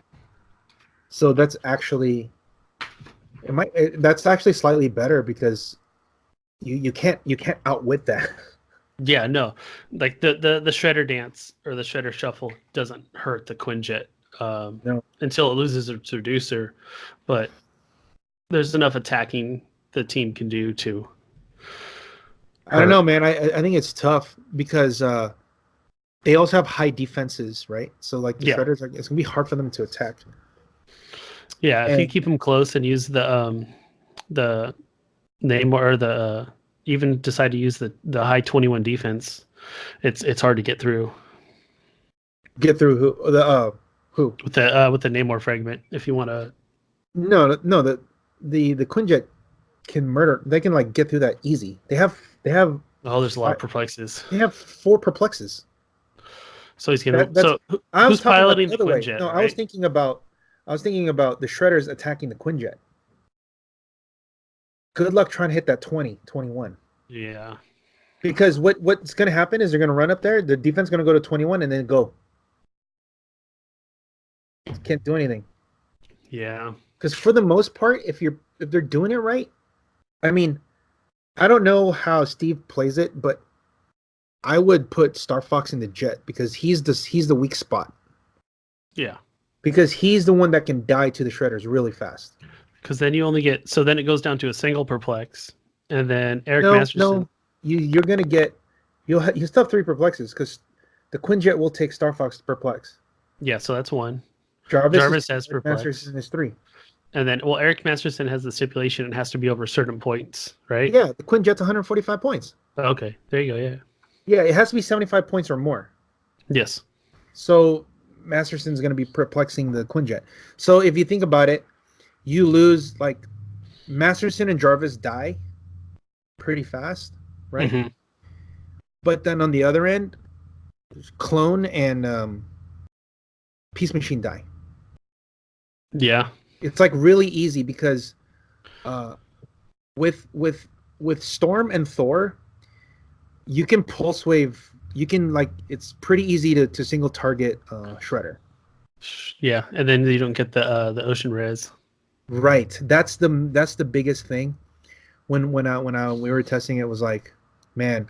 So that's actually that's actually slightly better because you can't outwit that. Yeah, no, like the shredder dance or the shredder shuffle doesn't hurt the Quinjet No. until it loses its reducer, but there's enough attacking the team can do to. I don't know, man. I think it's tough because they also have high defenses, right? So like the shredders, it's gonna be hard for them to attack. Yeah, if you keep them close and use the name or the even decide to use the high 21 defense, it's hard to get through. Get through who with the Namor fragment if you want to. No, the Quinjet can murder. They can like get through that easy. They have. Oh, there's a lot of perplexes. They have 4 perplexes. So he's gonna. Who's piloting the Quinjet? No, right? I was thinking about the shredders attacking the Quinjet. Good luck trying to hit that 21. Yeah. Because what's going to happen is they're going to run up there. The defense is going to go to 21 and then go. Can't do anything. Yeah. Because for the most part, if they're doing it right, I mean, I don't know how Steve plays it, but I would put Star Fox in the jet because he's the weak spot. Yeah. Because he's the one that can die to the shredders really fast. Because then you only get then it goes down to a single perplex, and then Eric Masterson. No, you're gonna get you still have 3 perplexes because the Quinjet will take Star Fox to perplex. Yeah, so that's 1. Jarvis has perplex. Masterson is 3. And then, Eric Masterson has the stipulation it has to be over certain points, right? Yeah, the Quinjet's 145 points. Okay, there you go. Yeah. Yeah, it has to be 75 points or more. Yes. So Masterson's going to be perplexing the Quinjet. So if you think about it, you lose like Masterson and Jarvis die pretty fast, right? Mm-hmm. But then on the other end, Clone and Peace Machine die. Yeah. It's like really easy because with Storm and Thor, you can pulse wave. You can it's pretty easy to single target Shredder. Yeah, and then you don't get the ocean res. Right. That's the biggest thing. When we were testing it was like, man,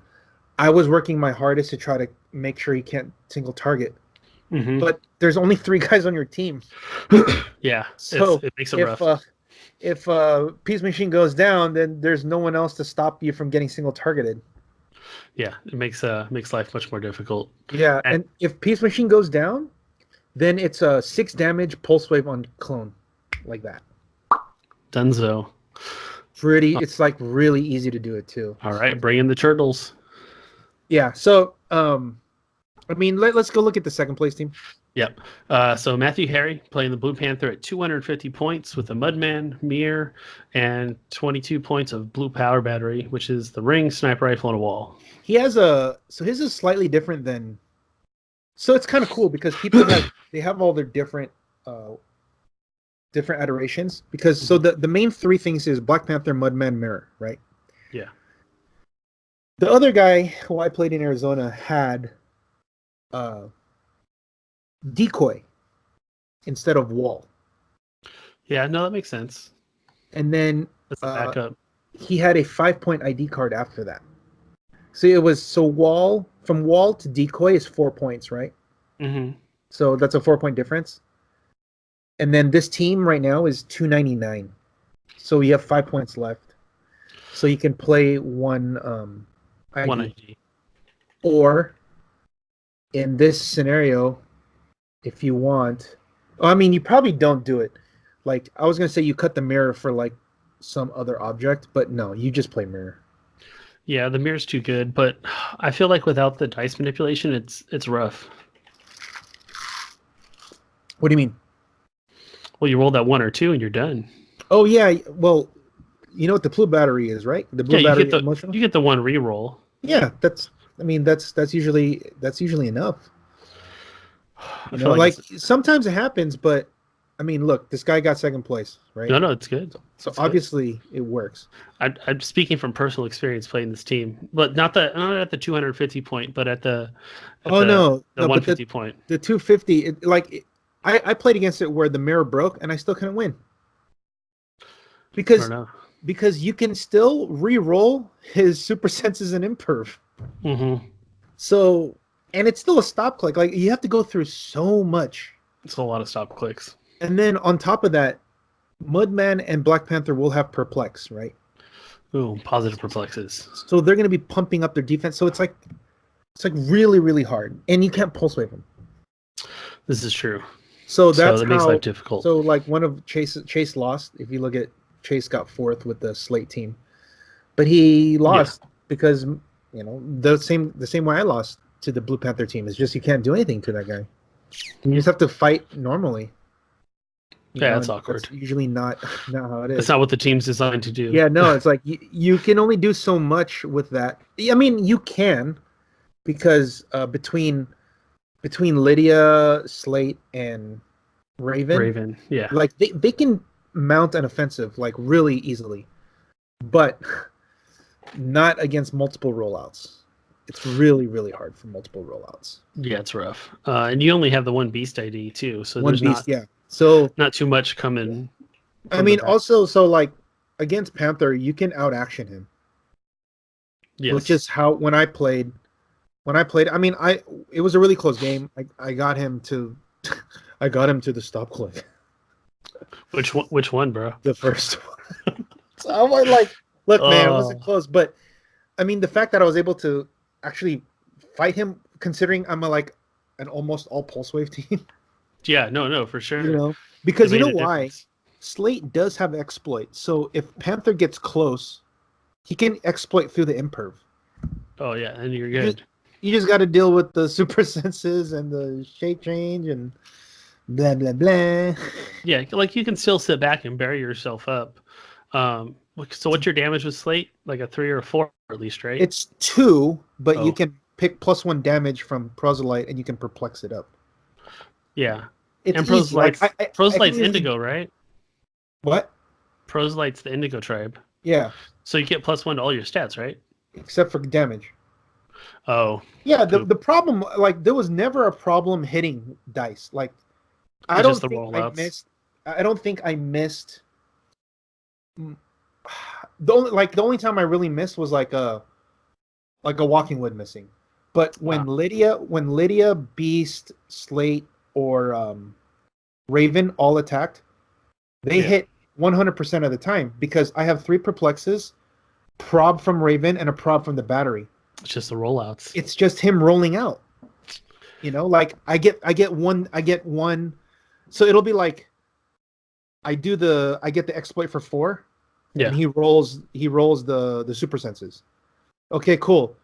I was working my hardest to try to make sure he can't single target. Mm-hmm. But there's only 3 guys on your team. Yeah. So it makes it rough. If Peace Machine goes down, then there's no one else to stop you from getting single targeted. Yeah, it makes life much more difficult. Yeah, and if Peace Machine goes down, then it's a 6 damage pulse wave on Clone, like that. Dunzo. It's like really easy to do it too. All right, bring in the turtles. Yeah, so I mean, let's go look at the second place team. Yep. So Matthew Harry playing the Blue Panther at 250 points with a Mudman, Mirror, and 22 points of Blue Power Battery, which is the ring, sniper rifle, and a wall. He has his is slightly different than. So it's kind of cool because people have all their different adorations because so the main 3 things is Black Panther, Mudman, Mirror, right? Yeah. The other guy who I played in Arizona had decoy instead of wall. Yeah, no, that makes sense. And then that's the backup. He had a 5-point ID card after that. So it was from wall to decoy is 4 points, right? Mm-hmm. So that's a 4-point difference. And then this team right now is 299. So you have 5 points left. So you can play one ID. One ID. Or in this scenario, if you want, I mean, you probably don't do it. Like I was gonna say, you cut the mirror for like some other object, but no, you just play mirror. Yeah, the mirror's too good, but I feel like without the dice manipulation, it's rough. What do you mean? Well, you roll that 1 or 2 and you're done. Oh yeah, well, you know what the blue battery is, right? The blue battery emotional. You get the 1 reroll. Yeah, that's usually enough. You know, like sometimes it happens, but I mean, look, this guy got second place, right? No, it's good. So obviously it works. I'm speaking from personal experience playing this team, but not at the 250 point, but at the 150 point. The 250, I played against it where the mirror broke and I still couldn't win. Because you can still re-roll his super senses and imperv. Mm-hmm. So, and it's still a stop click. Like, you have to go through so much. It's a lot of stop clicks. And then on top of that, Mudman and Black Panther will have perplex, right? Ooh, positive perplexes. So they're going to be pumping up their defense. So it's like really, really hard. And you can't pulse wave them. This is true. So that makes life difficult. So like one of Chase lost. If you look at Chase got fourth with the Slate team, but he lost because the same way I lost to the Blue Panther team is just you can't do anything to that guy. You just have to fight normally. That's awkward. That's usually not how it is. It's not what the team's designed to do. Yeah, no, it's like you can only do so much with that. I mean, you can because between Lydia, Slate, and Raven, yeah, like they can mount an offensive like really easily, but not against multiple rollouts. It's really, really hard for multiple rollouts. Yeah, it's rough. And you only have the one beast ID too, so one beast, so not too much coming. I mean, also, so like against Panther, you can out action him. Yes. Which is how when I played. I mean, it was a really close game. I got him to the stop click. Which one, bro? The first one. So I was like, look, man, it wasn't close, but I mean, the fact that I was able to actually fight him, considering I'm an almost all pulse wave team. Yeah, no, for sure. Because you know why? Difference. Slate does have exploit, so if Panther gets close, he can exploit through the imperv. Oh yeah, and you're good. You just got to deal with the super senses and the shape change and blah blah blah. Yeah, like you can still sit back and bury yourself up. So what's your damage with Slate? Like a 3 or a 4 at least, right? It's 2, but you can pick +1 damage from Proselyte and you can perplex it up. Yeah. It's and Proselyte's Proselyte's Indigo, right? What? Proselyte's the Indigo tribe. Yeah. So you get +1 to all your stats, right? Except for damage. Oh. Yeah, the problem, like, there was never a problem hitting dice. Like, I don't think I missed. The only time I really missed was like a Walking Wood missing. But when Lydia, Beast, Slate, or Raven all attacked, they hit 100% of the time because I have 3 perplexes, prob from Raven, and a prob from the battery. It's just the rollouts. It's just him rolling out. Like I get one. So it'll be like I get the exploit for 4. Yeah. And he rolls the super senses. Okay, cool.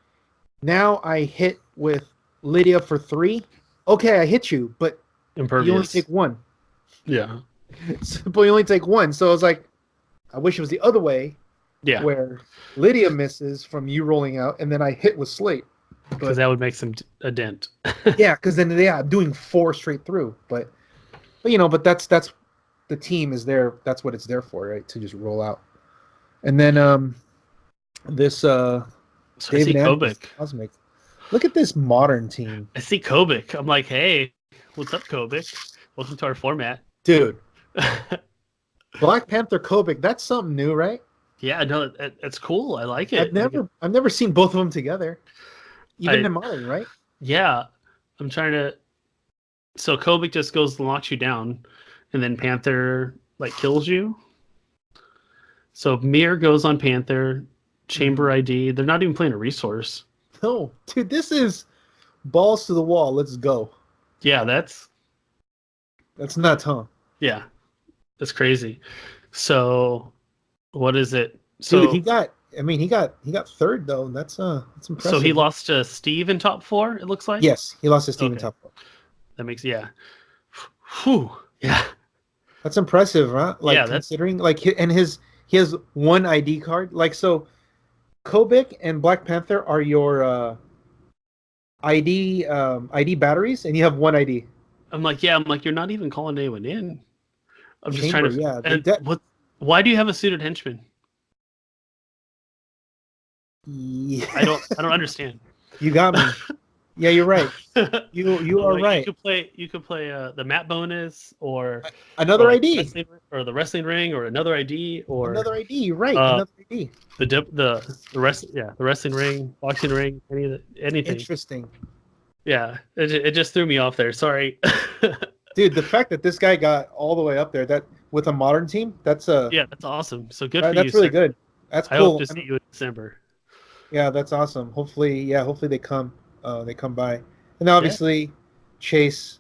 Now I hit with Lydia for 3. Okay, I hit you, but Impervious. You only take 1. Yeah. But you only take 1. So I was like, I wish it was the other way. Yeah. Where Lydia misses from you rolling out, and then I hit with Slate. Because that would make a dent. Yeah, because then I'm doing 4 straight through. But that's the team is there. That's what it's there for, right? To just roll out. And then this so David Kobik. Cosmic. Look at this modern team. I see Kobik. I'm like, hey, what's up, Kobik? Welcome to our format, dude. Black Panther Kobik. That's something new, right? Yeah, no, it's cool. I like it. I've never seen both of them together, even in modern, right? Yeah, I'm trying to. So Kobik just goes and locks you down, and then Panther kills you. So Mir goes on Panther, Chamber ID. They're not even playing a resource. No, dude, this is balls to the wall. Let's go. Yeah, that's nuts, huh? Yeah, that's crazy. So, what is it? So dude, he got 3rd though. That's impressive. So he lost to Steve in top 4. It looks like. Yes, he lost to Steve in top 4. That makes Whew. Yeah. That's impressive, huh? Considering he has 1 ID card. So Kobik and Black Panther are your ID batteries, and you have 1 ID. I'm like, you're not even calling anyone in. I'm just trying to. Yeah. Why do you have a suited henchman? Yeah. I don't understand. You got me. Yeah, you're right. You are right. You could play the Matt bonus or another ID or the wrestling ring or another ID or another ID. You're right. Another ID. The wrestling ring, boxing ring, anything. Interesting. Yeah, it just threw me off there. Sorry. Dude, the fact that this guy got all the way up there, that with a modern team, that's that's awesome. So good for you. That's really good. That's cool. I hope to see you in December. Yeah, that's awesome. Hopefully they come by. And obviously, Chase,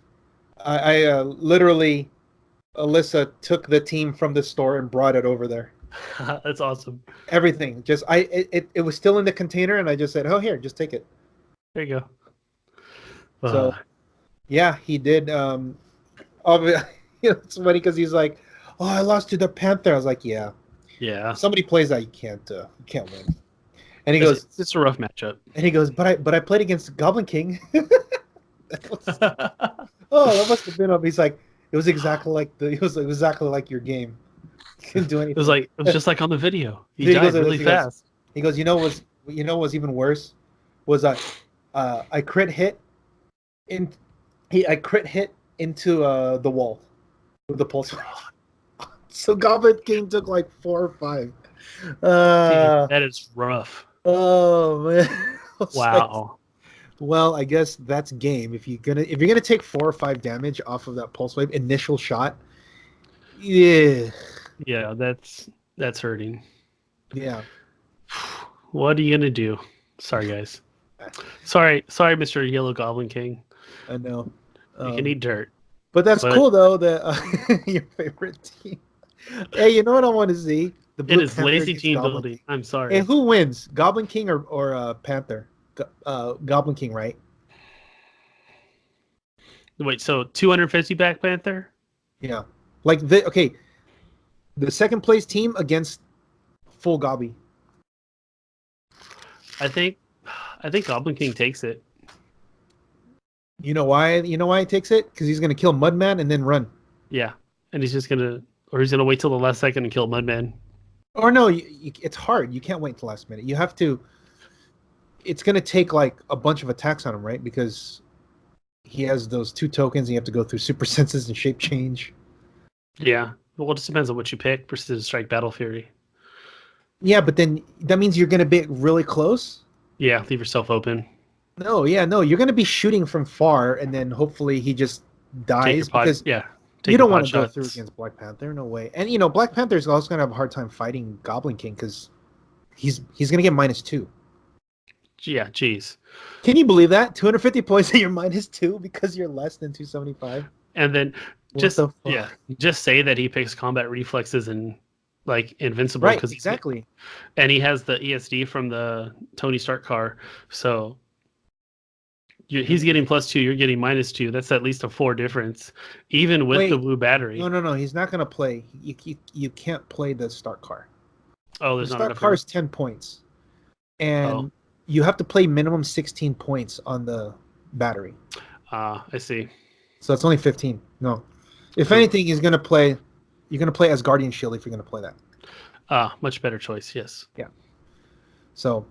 I literally, Alyssa took the team from the store and brought it over there. That's awesome. Everything, it was still in the container, and I just said, "Oh, here, just take it." There you go. So, yeah, he did. It's funny because he's like, "Oh, I lost to the Panther." I was like, "Yeah." If somebody plays that, you can't win. And he goes, "It's a rough matchup." And he goes, "But I played against Goblin King." That must have been. He's like, it was exactly like your game. Couldn't do anything. It was just like on the video. He died really fast. He goes, you know what's even worse was I crit hit into the wall with the pulse. So Goblin King took like 4 or 5. That is rough. Oh man! Wow. Well, I guess that's game. If you're gonna take 4 or 5 damage off of that pulse wave initial shot, yeah, that's hurting. Yeah. What are you gonna do? Sorry, guys. Sorry, Mr. Yellow Goblin King. I know. You can eat dirt. But that's cool though. That your favorite team. Hey, you know what I want to see? It is lazy team building. I'm sorry. Hey, who wins? Goblin King or Panther? Goblin King, right? Wait, so 250 back Panther? Yeah. The second place team against full Gobby. I think Goblin King takes it. You know why he takes it? Because he's gonna kill Mudman and then run. Yeah. And he's gonna wait till the last second and kill Mudman. Or no, it's hard. You can't wait until the last minute. You have to. It's going to take like a bunch of attacks on him, right? Because he has those 2 tokens. And you have to go through super senses and shape change. Yeah. Well, it just depends on what you pick. Precision Strike, Battle Fury. Yeah, but then that means you're going to be really close. Yeah, leave yourself open. No. You're going to be shooting from far, and then hopefully he just dies because you don't want to go through against Black Panther. No way. And Black Panther is also going to have a hard time fighting Goblin King because he's going to get -2. Yeah, jeez. Can you believe that? 250 points and you're -2 because you're less than 275. And then just say that he picks combat reflexes and like invincible, right? Exactly. And he has the ESD from the Tony Stark car, so. He's getting +2. You're getting -2. That's at least a 4 difference, even with the blue battery. No. He's not going to play. You can't play the Stark car. Oh, there's the not Stark car is 10 points, and you have to play minimum 16 points on the battery. I see. So it's only 15. No, if anything, you're going to play Asgardian Shield if you're going to play that. Much better choice. Yes. Yeah. So.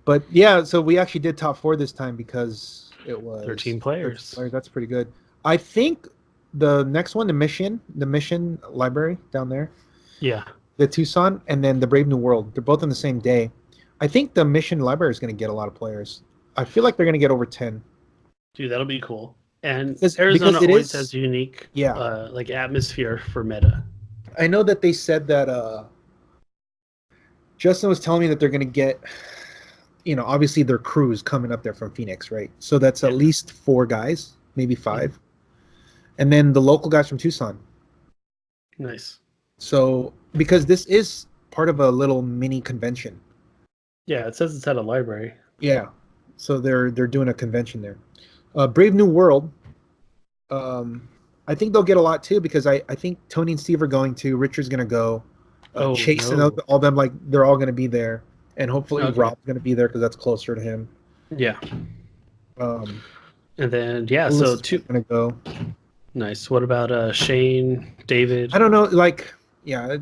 But yeah, so we actually did top 4 this time because it was 13 players. That's pretty good. I think the next one, the mission library down there. Yeah. The Tucson and then the Brave New World. They're both on the same day. I think the mission library is going to get a lot of players. I feel like they're going to get over 10. Dude, that'll be cool. And Arizona always has unique like atmosphere for meta. I know that they said that Justin was telling me that they're going to get obviously their crews coming up there from Phoenix, right? So that's at least 4 guys, maybe 5. Mm-hmm. And then the local guys from Tucson. Nice. So, because this is part of a little mini convention. Yeah, it says it's at a library. Yeah. So they're doing a convention there. Brave New World, I think they'll get a lot too because I think Tony and Steve are going to, Richard's going to go, Chase and all them, like they're all going to be there. And hopefully Rob's going to be there because that's closer to him. Yeah. And then, so 2 going to go. Nice. What about Shane, David? I don't know. Like, yeah,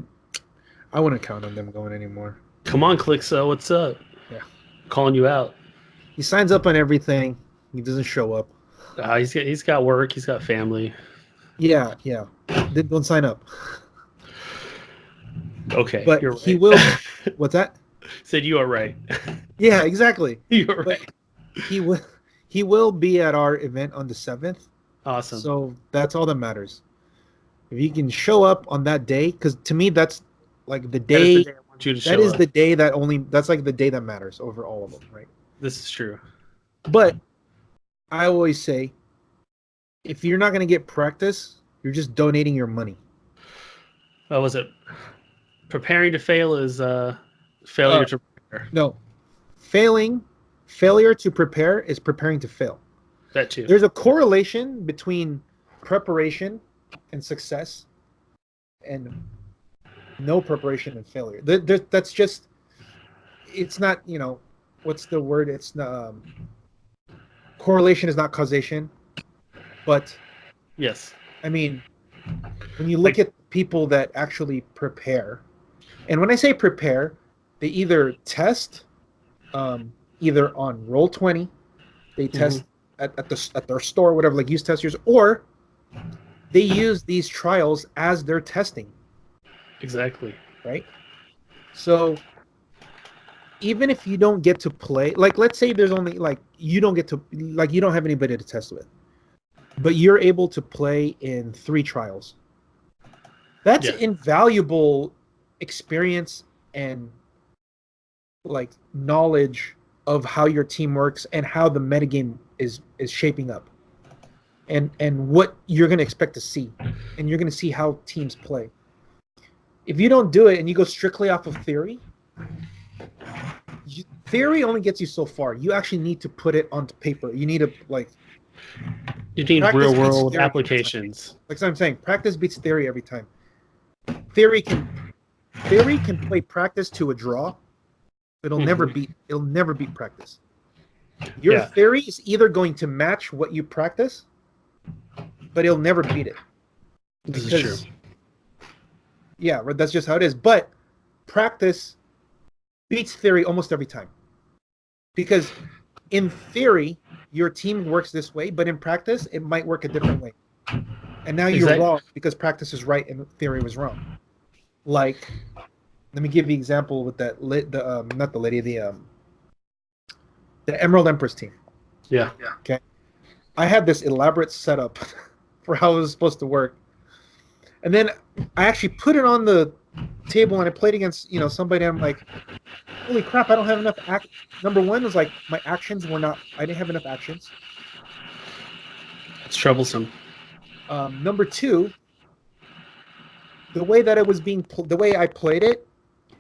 I wouldn't count on them going anymore. Come on, Clixo. What's up? Yeah. Calling you out. He signs up on everything. He doesn't show up. He's got work. He's got family. Yeah. Don't sign up. Okay, but you're right. He will. What's that? Said you are right. Yeah, exactly. You're right. He will be at our event on the 7th. Awesome. So that's all that matters. If you can show up on that day, because to me that's like the day. That is the day I want you to show That is up. the day that only. That's like the day that matters over all of them, right? This is true. But I always say, if you're not going to get practice, you're just donating your money. What was it? Preparing to fail is failure to prepare. No. Failure to prepare is preparing to fail. That too. There's a correlation between preparation and success and no preparation and failure. That's just, it's not, what's the word? It's correlation is not causation, but yes. I mean, when you look at people that actually prepare, and when I say prepare, they either test, either on Roll20, they test at their store, whatever, like use testers, or they use these trials as their testing. Exactly. Right? So even if you don't get to play, like let's say there's only you don't have anybody to test with, but you're able to play in 3 trials. That's invaluable experience and knowledge of how your team works and how the metagame is shaping up, and what you're going to expect to see, and you're going to see how teams play. If you don't do it and you go strictly off of theory, theory only gets you so far. You actually need to put it onto paper. You need to you need real world applications. Like I'm saying, practice beats theory every time. Theory can play practice to a draw, but it'll never beat practice. Your theory is either going to match what you practice, but it'll never beat it. This is true. Yeah, that's just how it is. But practice beats theory almost every time. Because in theory, your team works this way, but in practice, it might work a different way. And now you're wrong because practice is right and theory was wrong. Like, let me give you an example with that. The Emerald Empress team. Yeah. Okay. I had this elaborate setup for how it was supposed to work, and then I actually put it on the table and I played against somebody. And I'm like, holy crap! I don't have enough. Number one was like my actions were not. I didn't have enough actions. It's troublesome. Number two, the way that it was the way I played it,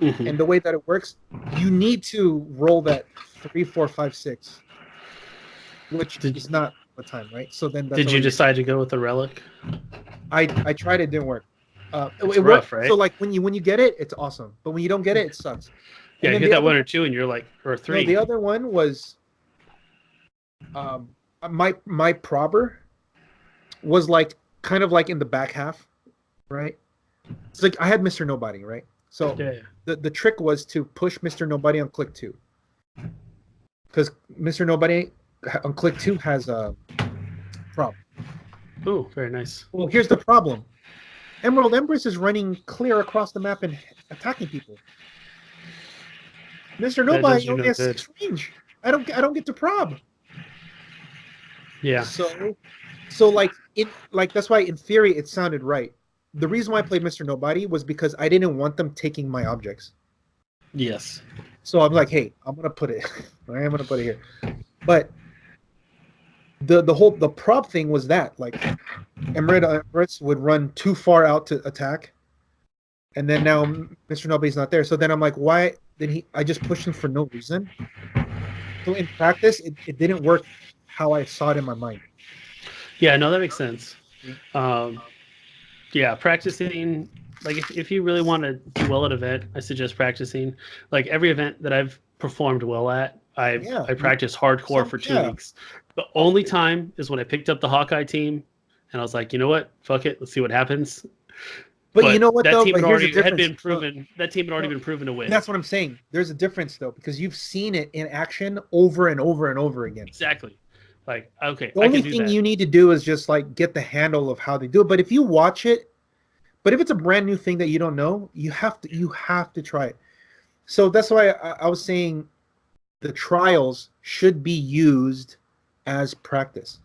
and the way that it works, you need to roll that 3, 4, 5, 6, which is not the time, right? So then, did you decide to go with the relic? I tried, it didn't work. It rough, right? So like when you get it, it's awesome, but when you don't get it, it sucks. Yeah, you hit that 1 or 2, and you're like, or 3. No, the other one was, my probber was kind of in the back half, right? It's like I had Mr. Nobody, right? So the trick was to push Mr. Nobody on click 2, because Mr. Nobody on click 2 has a problem. Oh, very nice. Well, here's the problem. Emerald Empress is running clear across the map and attacking people. Mr. Nobody only has 6 range. I don't get to prob. Yeah. So that's why in theory it sounded right. The reason why I played Mr. Nobody was because I didn't want them taking my objects. Yes. So I'm like, hey, I'm gonna put it. I am gonna put it here. But the prop thing was that Emirates would run too far out to attack, and then now Mr. Nobody's not there. So then I'm like, why did I just pushed him for no reason? So in practice, it didn't work how I saw it in my mind. Yeah, no, that makes sense. Yeah, practicing, if you really want to do well at an event, I suggest practicing. Like every event that I've performed well at, I practiced hardcore for 2 weeks. The only time is when I picked up the Hawkeye team and I was like, you know what, fuck it, let's see what happens. But you know what, that though? team But here's the difference. had been proven. That team had already been proven to win. That's what I'm saying. There's a difference, though, because you've seen it in action over and over and over again. Exactly. Like, okay, the only thing you need to do is just like get the handle of how they do it. But if you watch it, but if it's a brand new thing that you don't know, you have to try it. So that's why I was saying the trials should be used as practice.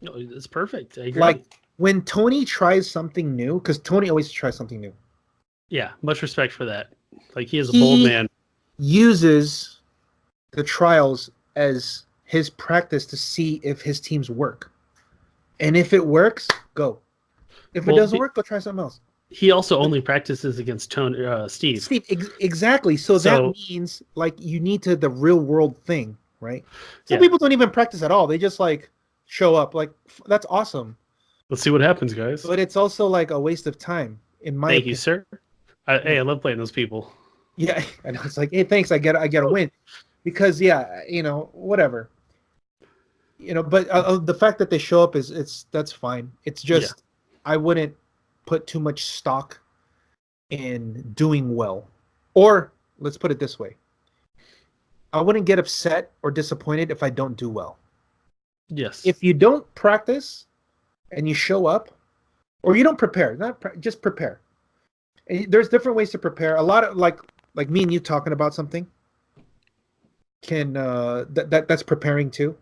No, it's perfect. I agree. Like when Tony tries something new, because Tony always tries something new. Yeah, much respect for that. Like he is a bold man. Uses the trials as his practice to see if his teams work. And if it works, go. If it doesn't work, go try something else. He also only practices against Steve. Exactly. So that means like you need the real world thing, right? Some people don't even practice at all. They just like show up. Like that's awesome. Let's see what happens, guys. But it's also like a waste of time, in my opinion. You, sir. Hey, I love playing those people. Yeah, I know. It's like, hey, thanks. I get a win, because whatever. But the fact that they show up that's fine. It's just I wouldn't put too much stock in doing well. Or let's put it this way. I wouldn't get upset or disappointed if I don't do well. Yes. If you don't practice and you show up, or you don't prepare, just prepare. And there's different ways to prepare. A lot of like me and you talking about something can that's preparing too.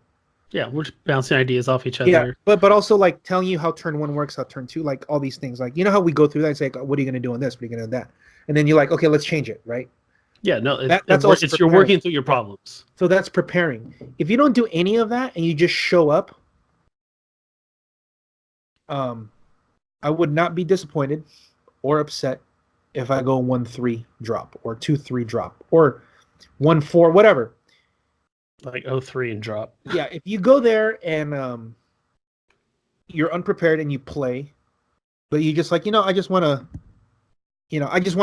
Yeah, we're just bouncing ideas off each other. Yeah, but also like telling you how turn 1 works, how turn 2, like all these things. Like, you know how we go through that and say, what are you going to do on this? What are you going to do on that? And then you're like, okay, let's change it, right? Yeah, no, that's it's you're working through your problems. So that's preparing. If you don't do any of that and you just show up, I would not be disappointed or upset if I go 1-3 drop or 2-3 drop or 1-4, whatever. Like 0-3 and drop. Yeah, if you go there and you're unprepared and you play, but you just like, I just want to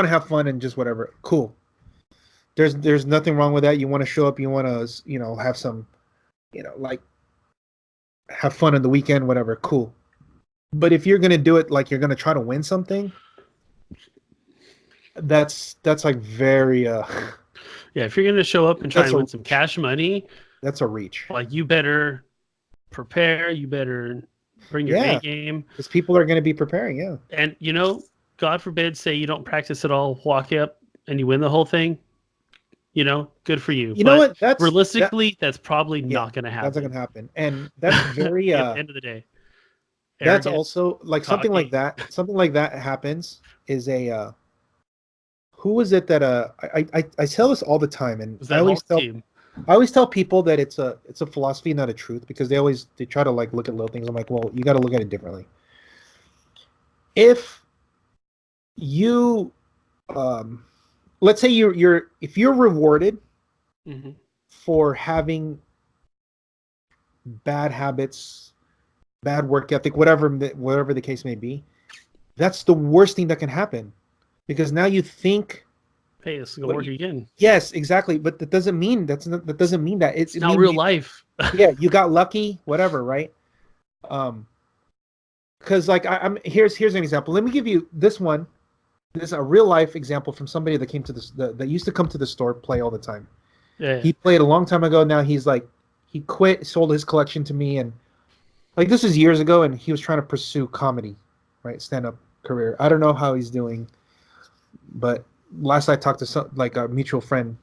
have fun and just whatever. Cool. There's nothing wrong with that. You want to show up, you want to, have some, like have fun on the weekend, whatever. Cool. But if you're going to do it like you're going to try to win something, that's like very yeah, if you're going to show up and try and win some cash money, that's a reach. Like, you better prepare. You better bring your A game. Because people are going to be preparing, yeah. And, God forbid, say you don't practice at all, walk up, and you win the whole thing. Good for you. You know what? That's probably not going to happen. That's not going to happen. And that's very... at the end of the day. That's also... Like, something like that happens is a... who was it that I tell this all the time, and I always tell people that it's a philosophy, not a truth, because they try to like look at little things. I'm like, well, you got to look at it differently. If you let's say if you're rewarded for having bad habits, bad work ethic, whatever the case may be, that's the worst thing that can happen. Because now you think, hey, this is gonna work again. Yes, exactly. But that doesn't mean that it's not real life. Yeah, you got lucky, whatever, right? Because like here's an example. Let me give you this one. This is a real life example from somebody that came to that used to come to the store, play all the time. Yeah. He played a long time ago. Now he's like, he quit, sold his collection to me, and like this is years ago, and he was trying to pursue comedy, right, stand-up career. I don't know how he's doing. But last I talked to like a mutual friend,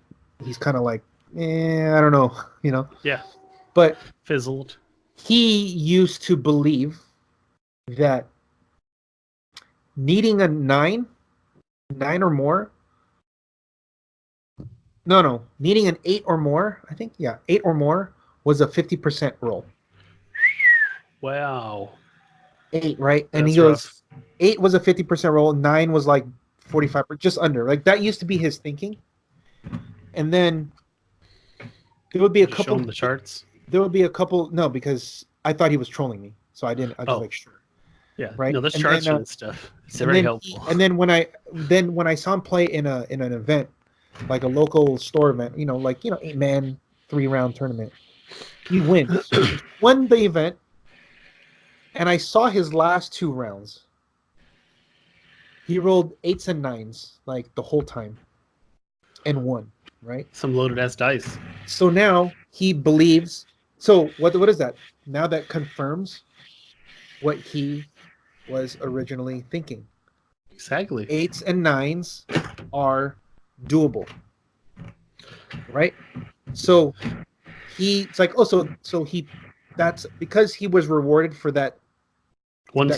he's kind of like, I don't know, Yeah. But fizzled. He used to believe that needing a 9 or more. No, needing an 8 or more. I think 8 or more was a 50% roll. Wow. 8, right? And he goes, 8 was a 50% roll. 9 was like 45, just under. Like that used to be his thinking. And then there would be a couple. Show him the charts. There would be a couple. No, because I thought he was trolling me, so I didn't. I was like, sure. Yeah. Right. No, those charts and stuff. It's very helpful. And then when I saw him play in an event, like a local store event, 8-man 3-round tournament, he wins. Won the event. And I saw his last 2 rounds. He rolled 8s and 9s like the whole time, and won. Right. Some loaded ass dice. So now he believes. So what is that? Now that confirms what he was originally thinking. Exactly. 8s and 9s are doable. Right? So it's like, oh, so he, that's because he was rewarded for that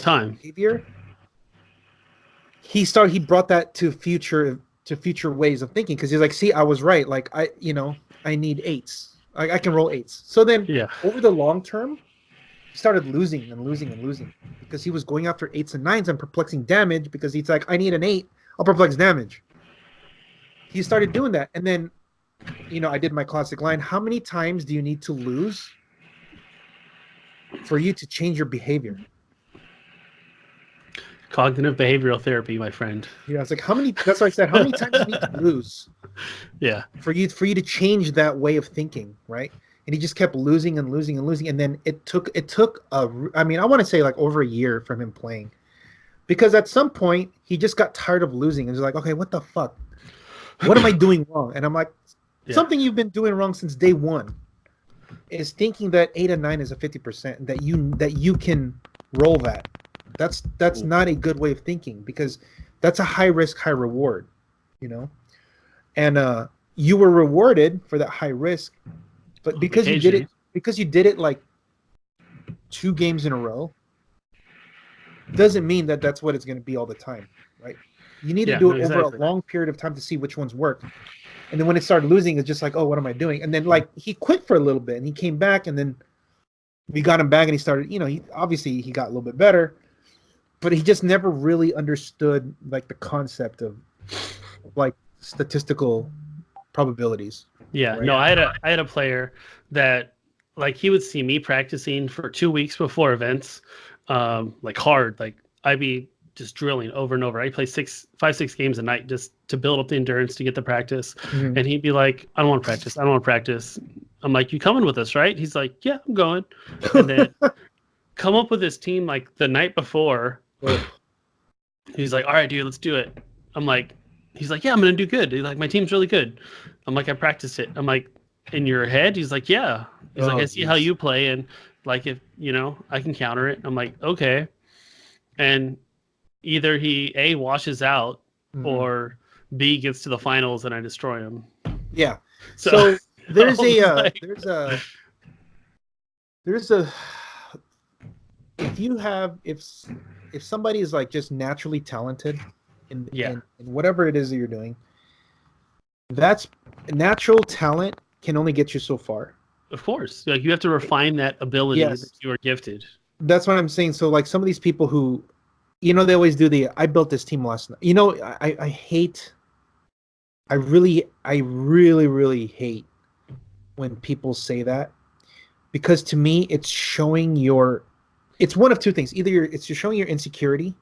time behavior. He brought that to future ways of thinking, because he's like, see, I was right. Like I need 8s. I can roll 8s. So then over the long term, he started losing and losing and losing, because he was going after 8s and 9s and perplexing damage, because he's like, I need an 8, I'll perplex damage. He started doing that. And then, I did my classic line, how many times do you need to lose for you to change your behavior? Cognitive behavioral therapy, my friend. Yeah, it's like, that's what I said, how many times do you need to lose for you to change that way of thinking, right? And he just kept losing and losing and losing. And then it took I want to say like over a year from him playing, because at some point he just got tired of losing and was like, okay, what the fuck? What am I doing wrong? And I'm like, something you've been doing wrong since day one is thinking that 8 and 9 is a 50%, that you can roll that. That's not a good way of thinking, because that's a high risk, high reward, and you were rewarded for that high risk, but because you did it like 2 games in a row, doesn't mean that that's what it's going to be all the time, right? You need to do it over a long period of time to see which ones work. And then when it started losing, it's just like, oh, what am I doing? And then like he quit for a little bit and he came back, and then we got him back and he started, he obviously he got a little bit better, but he just never really understood like the concept of like statistical probabilities. Yeah, right? No, I had a player that like he would see me practicing for 2 weeks before events, like hard, like I'd be just drilling over and over. I'd play 5-6 games a night just to build up the endurance to get the practice. Mm-hmm. And he'd be like, I don't want to practice. I'm like, you coming with us, right? He's like, yeah, I'm going. And then come up with his team like the night before. He's like, all right, dude, let's do it. I'm like, he's like, yeah, I'm going to do good. He's like, my team's really good. I'm like, I practiced it. I'm like, in your head? He's like, yeah. He's like, I see how you play. And like, if, I can counter it. I'm like, okay. And either he A, washes out, mm-hmm. or B, gets to the finals and I destroy him. Yeah. So there's a if somebody is like just naturally talented in whatever it is that you're doing, that's natural talent can only get you so far. Of course. Like you have to refine that ability that you are gifted. That's what I'm saying. So like some of these people who, they always do I built this team last night. I really hate when people say that, because to me it's showing it's one of two things. Either you're showing your insecurity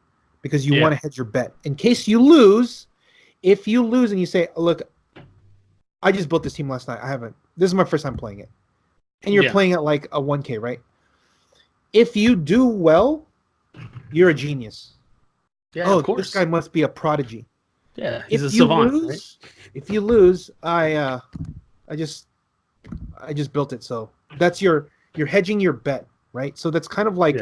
because you want to hedge your bet in case you lose. If you lose and you say, look, I just built this team last night. This is my first time playing it. And you're playing at like a 1K, right? If you do well, you're a genius. Yeah, of course. This guy must be a prodigy. Yeah, he's a savant. Right? If you lose, I just built it. So that's you're hedging your bet, right? So that's kind of like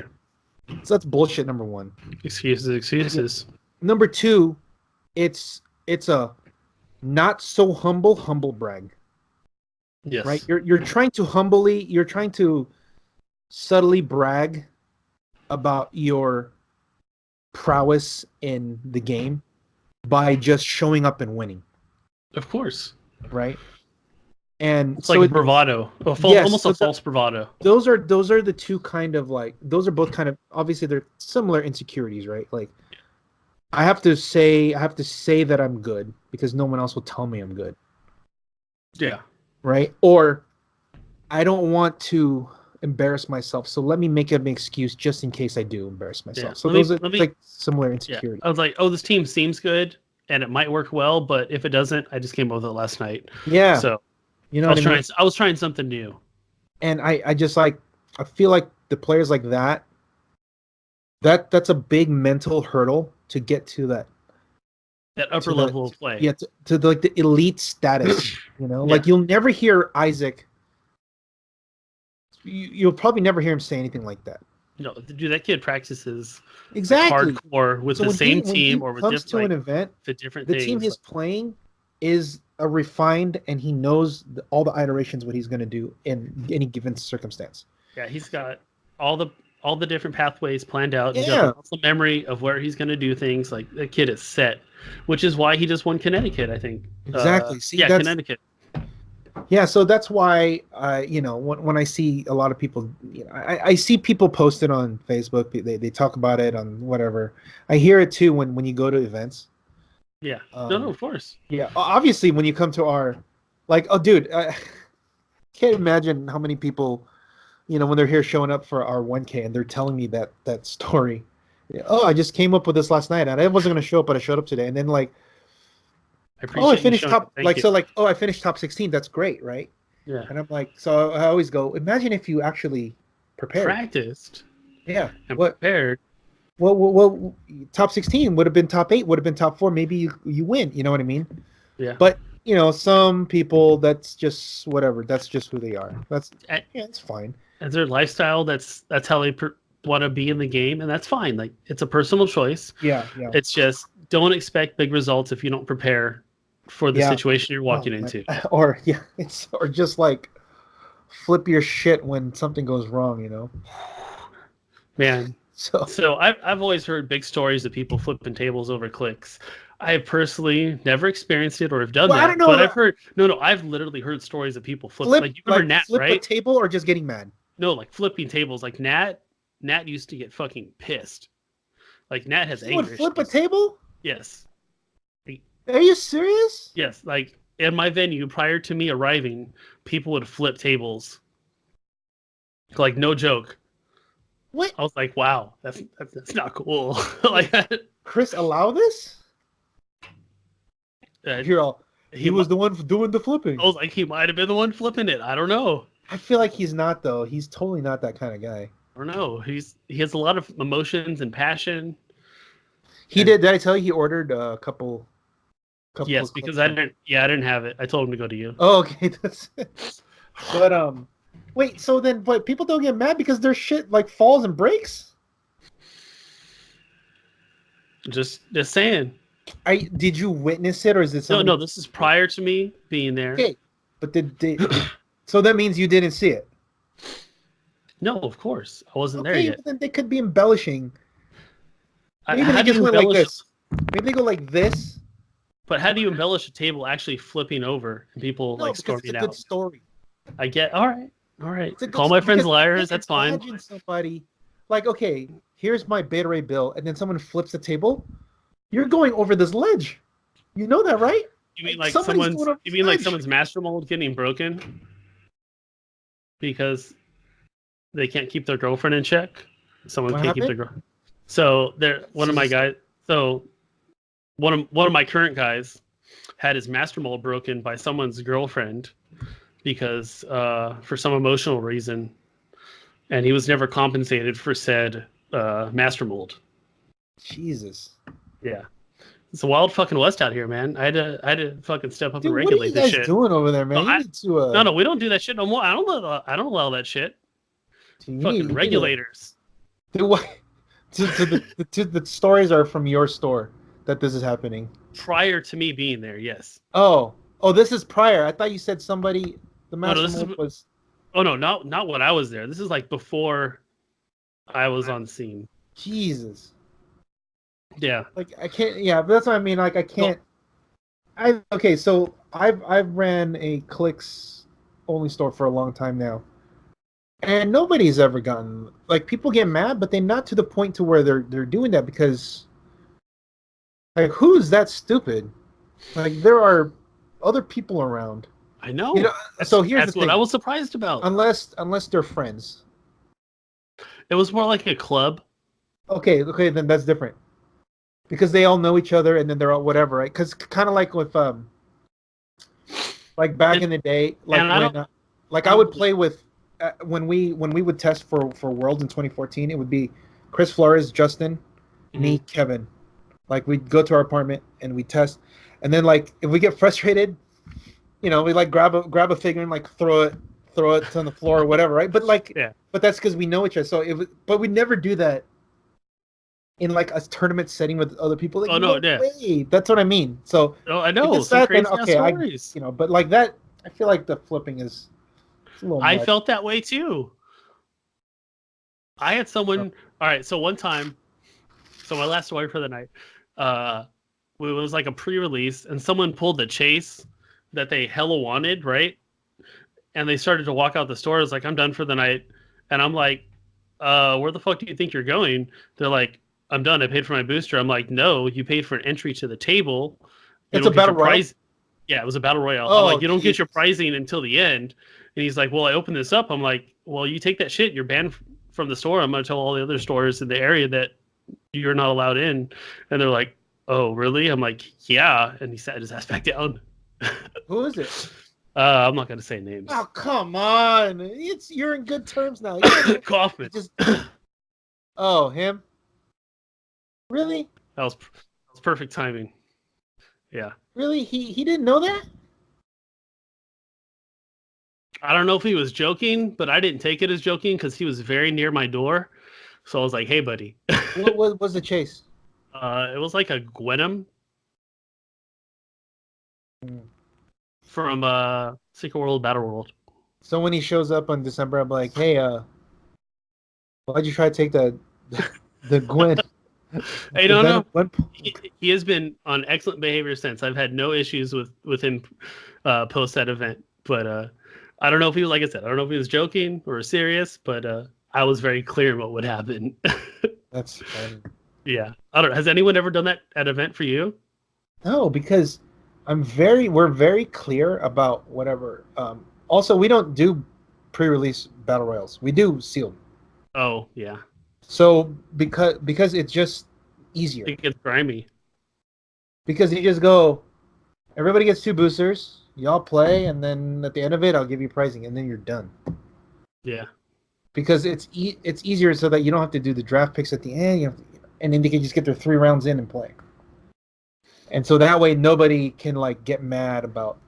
so that's bullshit. Number one, excuses. Number two, it's a not so humble brag. Yes, right. You're trying to subtly brag about your prowess in the game by just showing up and winning. Of course. Right. And it's so like bravado. Almost a false bravado. Those are the two kind of like, those are both kind of, obviously they're similar insecurities, right? Like I have to say that I'm good because no one else will tell me I'm good. Yeah. Right? Or I don't want to embarrass myself, so let me make an excuse just in case I do embarrass myself. Yeah. So those are like similar insecurities. Yeah. I was like, oh, this team seems good and it might work well, but if it doesn't, I just came up with it last night. Yeah. So I was trying something new. And I just like, I feel like the players like that, that's a big mental hurdle to get to that upper level of play. Yeah, to like the elite status. Like you'll never hear Isaac. You'll probably never hear him say anything like that. No, dude, that kid practices exactly hardcore with the same team or with different. To an event, different the team he's playing is a refined, and he knows all the iterations what he's going to do in any given circumstance. Yeah, he's got all the different pathways planned out. He's got the memory of where he's going to do things. Like the kid is set, which is why he just won Connecticut, I think. Exactly. Connecticut. Yeah, so that's why when I see a lot of people, I see people post it on Facebook. They talk about it on whatever. I hear it too when you go to events. Yeah. No, of course. Yeah, obviously when you come to our, dude, I can't imagine how many people, when they're here showing up for our 1K and they're telling me that story. Oh, I just came up with this last night and I wasn't going to show up, but I showed up today. And then I finished top I finished top 16. That's great, right? Yeah. And I'm like, so I always go, imagine if you actually prepared. Practiced. Yeah. And prepared. Well, top 16 would have been top 8, would have been top 4. Maybe you win. You know what I mean? Yeah. But some people, that's just whatever. That's just who they are. It's fine. It's their lifestyle. That's how they want to be in the game, and that's fine. Like it's a personal choice. Yeah. It's just don't expect big results if you don't prepare for the situation you're walking into. Or just like flip your shit when something goes wrong. Man. So I've always heard big stories of people flipping tables over clicks. I have personally never experienced it or have done that. I don't know. But I've heard I've literally heard stories of people flip like you remember Nat, flip right? a table or just getting mad? No, like flipping tables. Like Nat used to get fucking pissed. Like Nat has anger. Would flip a table? Yes. Are you serious? Yes, like in my venue prior to me arriving, people would flip tables. Like no joke. What? I was like, wow, that's not cool. Like Chris allow this? He was the one doing the flipping. I was like, he might have been the one flipping it. I don't know. I feel like he's not though. He's totally not that kind of guy. I don't know. He has a lot of emotions and passion. Did I tell you he ordered a couple yes, because I didn't have it. I told him to go to you. Oh, okay. That's it. But wait, so then but people don't get mad because their shit like falls and breaks? Just saying. Did you witness it or is it something? No, this is prior to me being there. Okay. But so that means you didn't see it? No, of course. I wasn't there yet. Then they could be embellishing. Maybe they just went like this. Maybe they go like this. But how do you embellish a table actually flipping over and people storming out? It's a good story. I get. All right. Call my friends liars. That's fine. Imagine somebody like, okay, here's my beta ray bill, and then someone flips the table. You're going over this ledge. You know that, right? You mean like someone's master mold getting broken because they can't keep their girlfriend in check? Someone can't keep their girlfriend. So one of my current guys had his master mold broken by someone's girlfriend because for some emotional reason, and he was never compensated for said master mold. Jesus. Yeah. It's a wild fucking west out here, man. I had to fucking step up and regulate this shit. What are you guys doing over there, man? No, we don't do that shit no more. I don't allow that shit. Fucking regulators. The stories are from your store that this is happening. Prior to me being there, yes. Oh, this is prior. I thought you said somebody. The master was. Oh no, not when I was there. This is like before I was on scene. Jesus. Yeah. Like I can't. Yeah, but that's what I mean. Like I can't. Okay, so I've ran a clicks only store for a long time now, and nobody's ever gotten like people get mad, but they're not to the point to where they're doing that because like who's that stupid? Like there are other people around. I know. So here's the thing. That's what I was surprised about. Unless they're friends. It was more like a club. Okay, then that's different. Because they all know each other, and then they're all whatever, right? Because kind of like with like back in the day, like I would play with when we would test for Worlds in 2014, it would be Chris Flores, Justin, me, Kevin. Like we go to our apartment and we test, and then like if we get frustrated, we like grab a figure and like throw it on the floor or whatever, right? But like, but that's because we know each other. So but we never do that in like a tournament setting with other people. Like, no way. That's what I mean. So I know. If it's that, then okay, but like that, I feel like the flipping is a little I much. felt that way too. I had someone. All right, so one time, my last story for the night, it was like a pre-release, and someone pulled the chase that they hella wanted, right? And they started to walk out the store. It's like, I'm done for the night, and I'm like, where the fuck do you think you're going? They're like, I'm done. I paid for my booster. I'm like, no, you paid for an entry to the table. It's a battle royale. Yeah, it was a battle royale. Oh, I'm like, you don't get your pricing until the end. And he's like, well, I opened this up. I'm like, well, you take that shit. You're banned from the store. I'm going to tell all the other stores in the area that you're not allowed in. And they're like, oh, really? I'm like, yeah. And he sat his ass back down. Who is it? I'm not going to say names. Oh, come on. You're in good terms now. Kaufman. Oh, him? Really? That was perfect timing. Yeah. Really? He didn't know that? I don't know if he was joking, but I didn't take it as joking because he was very near my door. So I was like, hey, buddy. What was the chase? It was like a Gwenum from Secret World Battle World. So when he shows up on December, I'm like, hey, why'd you try to take the Gwen? Hey, no. He has been on excellent behavior since. I've had no issues with him post that event. But I don't know if he was, like I said, I don't know if he was joking or serious, but I was very clear what would happen. That's funny. Yeah. I don't know. Has anyone ever done that at event for you? No, because we're very clear about whatever. Also, we don't do pre-release battle royals. We do sealed. Oh, yeah. So because it's just easier. It gets grimy. Because you just go, everybody gets 2 boosters, y'all play, and then at the end of it, I'll give you pricing, and then you're done. Yeah. Because it's easier so that you don't have to do the draft picks at the end, and then they can just get their 3 rounds in and play. And so that way, nobody can like get mad about,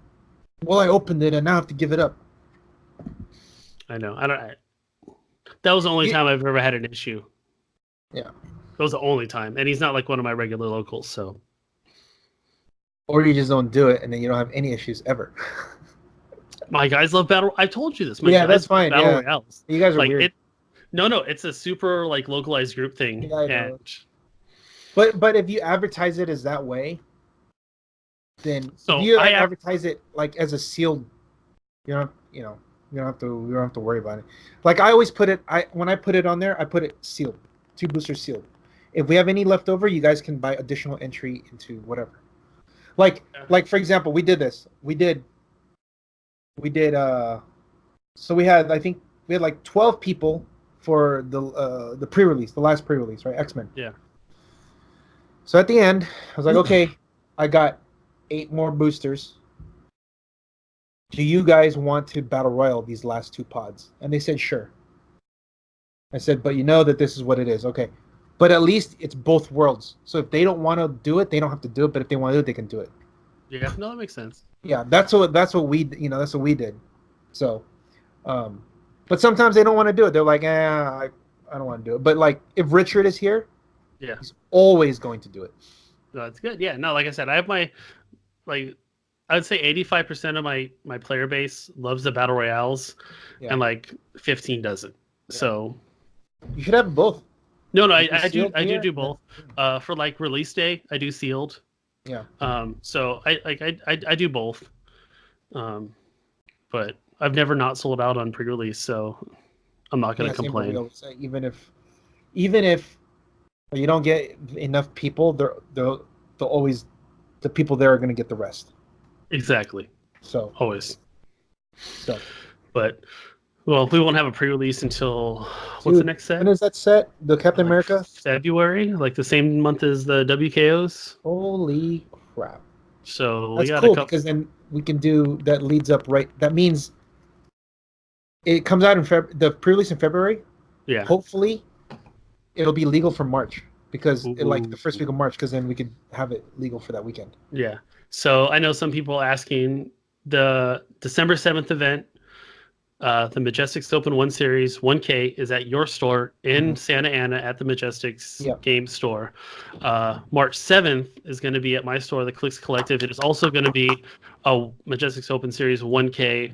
well, I opened it and now I have to give it up. I know. That was the only time I've ever had an issue. Yeah. That was the only time. And he's not like one of my regular locals, so. Or you just don't do it and then you don't have any issues ever. My guys love battle. I told you this. That's fine. Battle royales. You guys are like weird. No, it's a super like localized group thing. Yeah, I know. But if you advertise it as that way, then if you advertise it like as a sealed, you don't have to worry about it. Like I always put it. When I put it on there, I put it sealed, 2 boosters sealed. If we have any left over, you guys can buy additional entry into whatever. Like for example, we did this. We did. So we had like 12 people for the pre-release, the last pre-release, right? X-Men. Yeah. So at the end, I was like, okay, I got 8 more boosters. Do you guys want to battle royal these last 2 pods? And they said, sure. I said, but you know that this is what it is. Okay. But at least it's both worlds. So if they don't want to do it, they don't have to do it. But if they want to do it, they can do it. Yeah, no, that makes sense. Yeah, that's what we did. So, but sometimes they don't want to do it. They're like, I don't want to do it. But like, if Richard is here, he's always going to do it. No, that's good. Yeah, no, like I said, I have my I would say 85% of my player base loves the battle royales, and like 15 doesn't. Yeah. So you should have both. No, I do both. For like release day, I do sealed. Yeah. So I do both. But I've never not sold out on pre-release, so I'm not going to complain. Even if you don't get enough people, they'll always, the people there are going to get the rest. Exactly. So always. So, but well, we won't have a pre-release until what's the next set? When is that set? The Captain America? February, like the same month as the WKOs. Holy crap! So that's cool because then we can do that. Leads up right. That means it comes out in the pre-release in February. Yeah. Hopefully, it'll be legal for March because like the Ooh. first week of March, because then we could have it legal for that weekend. Yeah. So I know some people asking the December 7th event, the Majestix Open 1 Series 1K is at your store in Santa Ana at the Majestix Games store. March 7th is going to be at my store, the Clicks Collective. It is also going to be a Majestix Open Series 1K.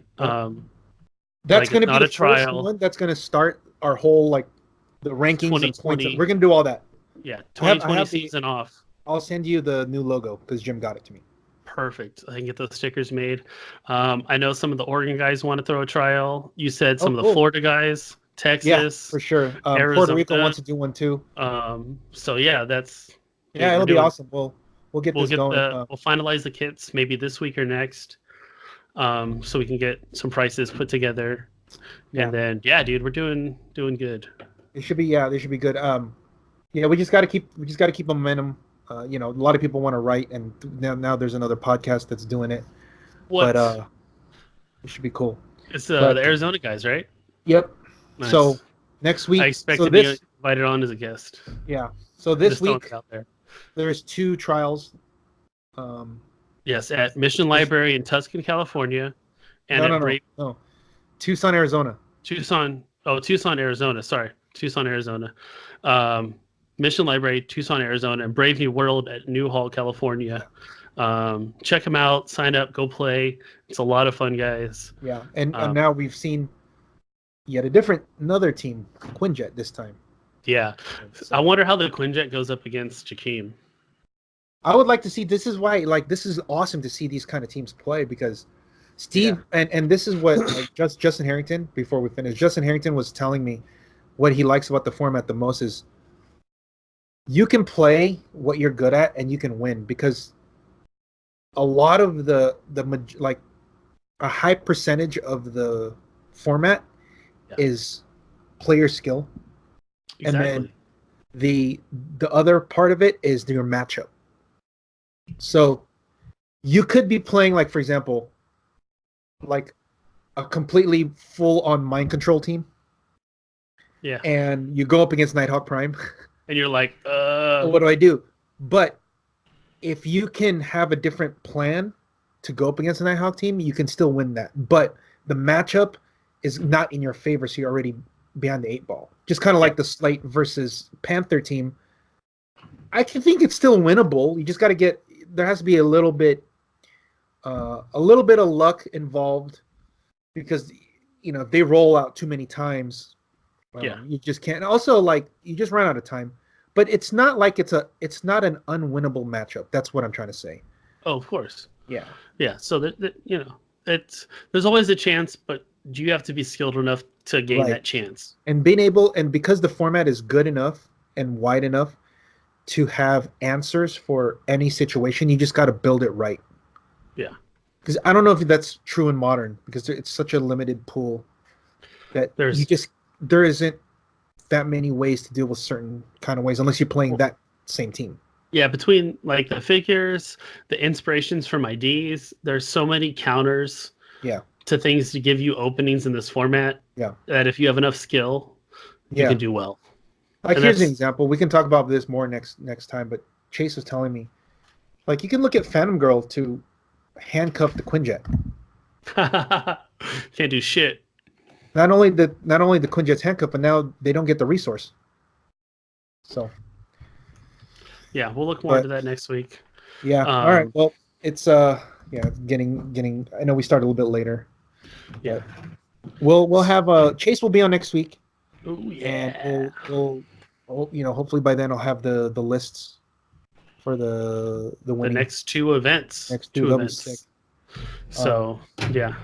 That's going to be not the a trial. first one that's going to start our whole like the rankings and points. We're going to do all that. Yeah, 2020 season off. I'll send you the new logo because Jim got it to me. Perfect. I can get those stickers made. I know some of the Oregon guys want to throw a trial. You said some of the Florida guys, Texas, yeah, for sure. Puerto Rico wants to do one too. So yeah, that's it'll be awesome. We'll get this going. We'll finalize the kits maybe this week or next, so we can get some prices put together. And then dude, we're doing good. They should be good. We just got to keep momentum. A lot of people want to write, and now there's another podcast that's doing it. But it should be cool. It's the Arizona guys, right? Yep. Nice. So next week, I expect to be invited on as a guest. Yeah. So this week, out there's 2 trials. Yes, at Mission Library in Tucson, California, and no, Tucson, Arizona. Tucson, Arizona. Sorry, Tucson, Arizona. Mission Library, Tucson, Arizona, and Brave New World at Newhall, California. Check them out. Sign up. Go play. It's a lot of fun, guys. Yeah, and now we've seen yet another team, Quinjet, this time. Yeah, so I wonder how the Quinjet goes up against Jakeem. I would like to see. This is why, this is awesome to see these kind of teams play because Steve and this is what Justin Harrington. Before we finish, Justin Harrington was telling me what he likes about the format the most is you can play what you're good at and you can win because a lot of a high percentage of the format is player skill. Exactly. And then the other part of it is your matchup. So you could be playing for example, a completely full on mind control team. Yeah. And you go up against Nighthawk Prime. And you're like, what do I do? But if you can have a different plan to go up against a Nighthawk team, you can still win that. But the matchup is not in your favor, so you're already behind the 8 ball. Just kind of like the Slate versus Panther team. I think it's still winnable. You just got to there has to be a little bit of luck involved because, if they roll out too many times, you just can't. Also, you just run out of time. But it's not like it's not an unwinnable matchup. That's what I'm trying to say. Oh, of course. Yeah. Yeah. So there's always a chance, but you have to be skilled enough to gain that chance. And because the format is good enough and wide enough to have answers for any situation, you just got to build it right. Yeah. Because I don't know if that's true in Modern because it's such a limited pool that there isn't that many ways to deal with certain kind of ways unless you're playing that same team. Yeah, between the figures, the inspirations from IDs, there's so many counters to things to give you openings in this format that if you have enough skill, you can do well. Here's an example. We can talk about this more next time, but Chase was telling me, you can look at Phantom Girl to handcuff the Quinjet. Can't do shit. Not only the Quinjet's handcuff, but now they don't get the resource. So. Yeah, we'll look more into that next week. Yeah. All right. Well, it's getting. I know we started a little bit later. Yeah. We'll have Chase will be on next week. Oh yeah. And we'll hopefully by then I'll have the lists for the next 2 events. Next 2 events. So yeah.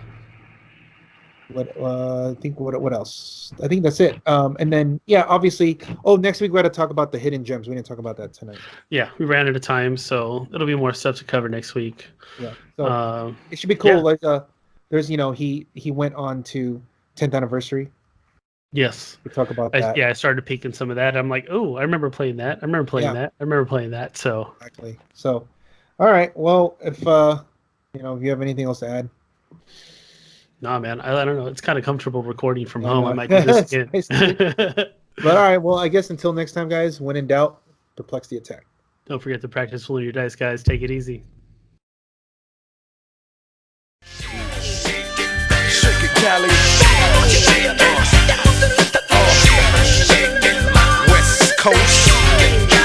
I think what else? I think that's it. And then obviously. Oh, next week we got to talk about the hidden gems. We didn't talk about that tonight. Yeah, we ran out of time, so it'll be more stuff to cover next week. Yeah, so it should be cool. Yeah. There's he went on to 10th anniversary. Yes, we talk about that. I started peeking some of that. I'm like, oh, I remember playing that. I remember playing that. So exactly. So, all right. Well, if if you have anything else to add. Nah, man, I don't know. It's kind of comfortable recording from home. I might do this again. But all right, well, I guess until next time, guys. When in doubt, perplex the attack. Don't forget to practice rolling your dice, guys. Take it easy. Cali. West Coast.